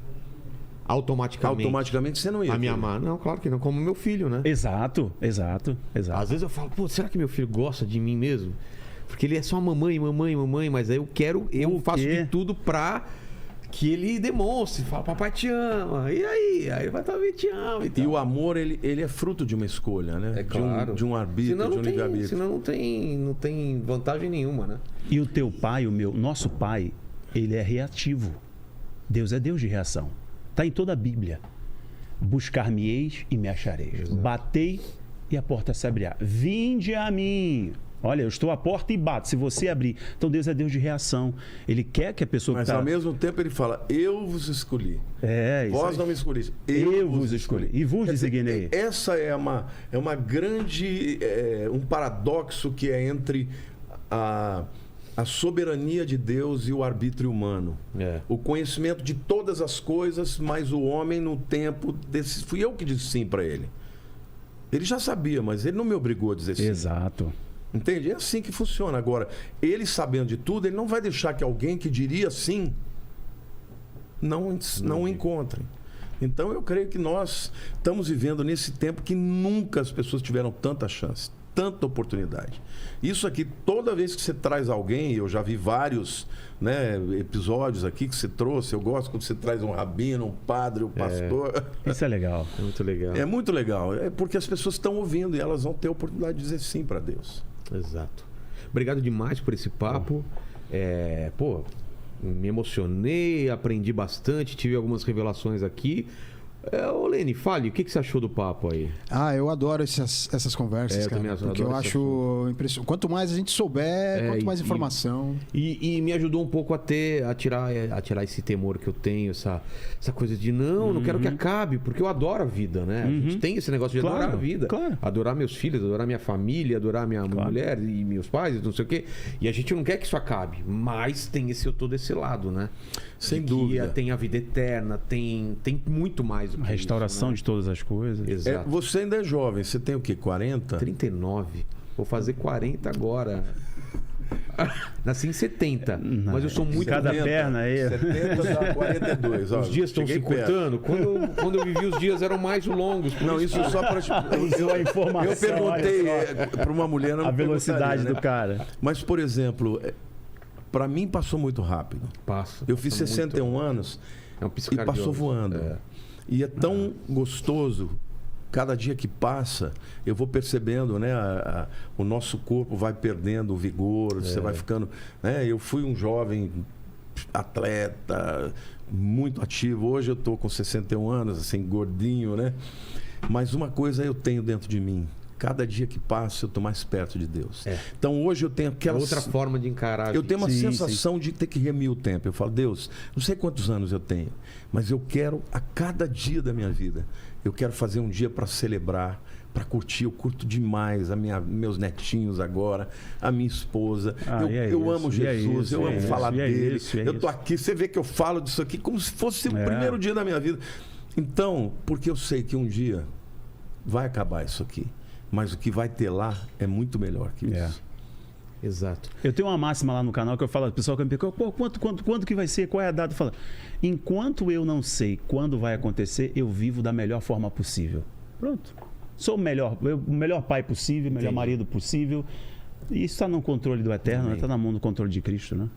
automaticamente você não ia. A me amar? Não, claro que não. Como meu filho, né? Exato. Às vezes eu falo, pô, será que meu filho gosta de mim mesmo? Porque ele é só mamãe, mas aí eu faço de tudo pra que ele demonstre, fala, papai te ama, e aí? Aí ele vai também te ama. E o amor, ele é fruto de uma escolha, né? É claro. De um arbítrio, de um livre-arbítrio. Senão não tem vantagem nenhuma, né? E o teu pai, nosso pai, ele é reativo. Deus é Deus de reação. Está em toda a Bíblia. Buscar-me-eis e me achareis. Exato. Batei e a porta se abrirá. Vinde a mim. Olha, eu estou à porta e bato. Se você abrir. Então Deus é Deus de reação. Ele quer que a pessoa... Mas ao mesmo tempo ele fala, eu vos escolhi. Vós não me escolhiste. Eu vos escolhi. E vos designei. Essa é uma grande... um paradoxo que é entre a soberania de Deus e o arbítrio humano. O conhecimento de todas as coisas, mas o homem no tempo... Fui eu que disse sim para ele. Ele já sabia, mas ele não me obrigou a dizer sim. Exato. Entende? É assim que funciona. Agora, ele sabendo de tudo, ele não vai deixar que alguém que diria sim não encontre. Então, eu creio que nós estamos vivendo nesse tempo que nunca as pessoas tiveram tanta chance, tanta oportunidade. Isso aqui, toda vez que você traz alguém, eu já vi vários, né, episódios aqui que você trouxe, eu gosto quando você traz um rabino, um padre, um pastor. Isso é legal. É muito legal. É muito legal. É porque as pessoas estão ouvindo e elas vão ter a oportunidade de dizer sim para Deus. Exato. Obrigado demais por esse papo. Me emocionei, aprendi bastante, tive algumas revelações aqui. Ô, Lene, fale, o que você achou do papo aí? Eu adoro essas conversas, Eu também cara. adoro Porque eu esse acho impressionante. Quanto mais a gente souber, quanto mais informação. E me ajudou um pouco a tirar esse temor que eu tenho, essa coisa de não quero que acabe, porque eu adoro a vida, né? A gente tem esse negócio de adorar a vida. Claro. Adorar meus filhos, adorar minha família, adorar minha mulher e meus pais, não sei o quê. E a gente não quer que isso acabe, mas tem todo esse lado, né? Sem De dúvida. Que tem a vida eterna, tem muito mais do que A restauração isso, né? de todas as coisas. Exato. Você ainda é jovem, você tem o quê? 40? 39. Vou fazer 40 agora. Nasci em 70, mas eu sou muito... Cada 70, perna aí. 70 dá 42. Ó, Os dias estão se cheguei perto. cortando. Quando eu vivi, os dias eram mais longos. por Não, isso só para... Usou a informação. Eu perguntei olha só. para uma mulher... não A velocidade perguntaria, do cara. Mas, por exemplo, para mim passou muito rápido. Passa. Eu fiz 61 anos É um e piscar de passou olhos. voando. É. E é tão gostoso, cada dia que passa, eu vou percebendo, né? O nosso corpo vai perdendo o vigor, você vai ficando. Né, eu fui um jovem atleta, muito ativo. Hoje eu estou com 61 anos, assim, gordinho, né? Mas uma coisa eu tenho dentro de mim. Cada dia que passa, eu estou mais perto de Deus. Então hoje eu tenho aquela. Outra forma de encarar. a Eu vida. tenho uma Sim, sensação de ter que remir o tempo. Eu falo, Deus, não sei quantos anos eu tenho, mas eu quero, a cada dia da minha vida, eu quero fazer um dia para celebrar, para curtir. Eu curto demais meus netinhos agora, a minha esposa. Eu amo Jesus, eu amo falar dele. Eu tô aqui, você vê que eu falo disso aqui como se fosse o primeiro dia da minha vida. Então, porque eu sei que um dia vai acabar isso aqui. Mas o que vai ter lá é muito melhor que isso. Exato. Eu tenho uma máxima lá no canal que eu falo, o pessoal que me pergunta, pô, quanto que vai ser? Qual é a data? Eu falo, enquanto eu não sei quando vai acontecer, eu vivo da melhor forma possível. Pronto. Sou o melhor pai possível, o melhor marido possível. E isso está no controle do Eterno, está na mão do controle de Cristo, né?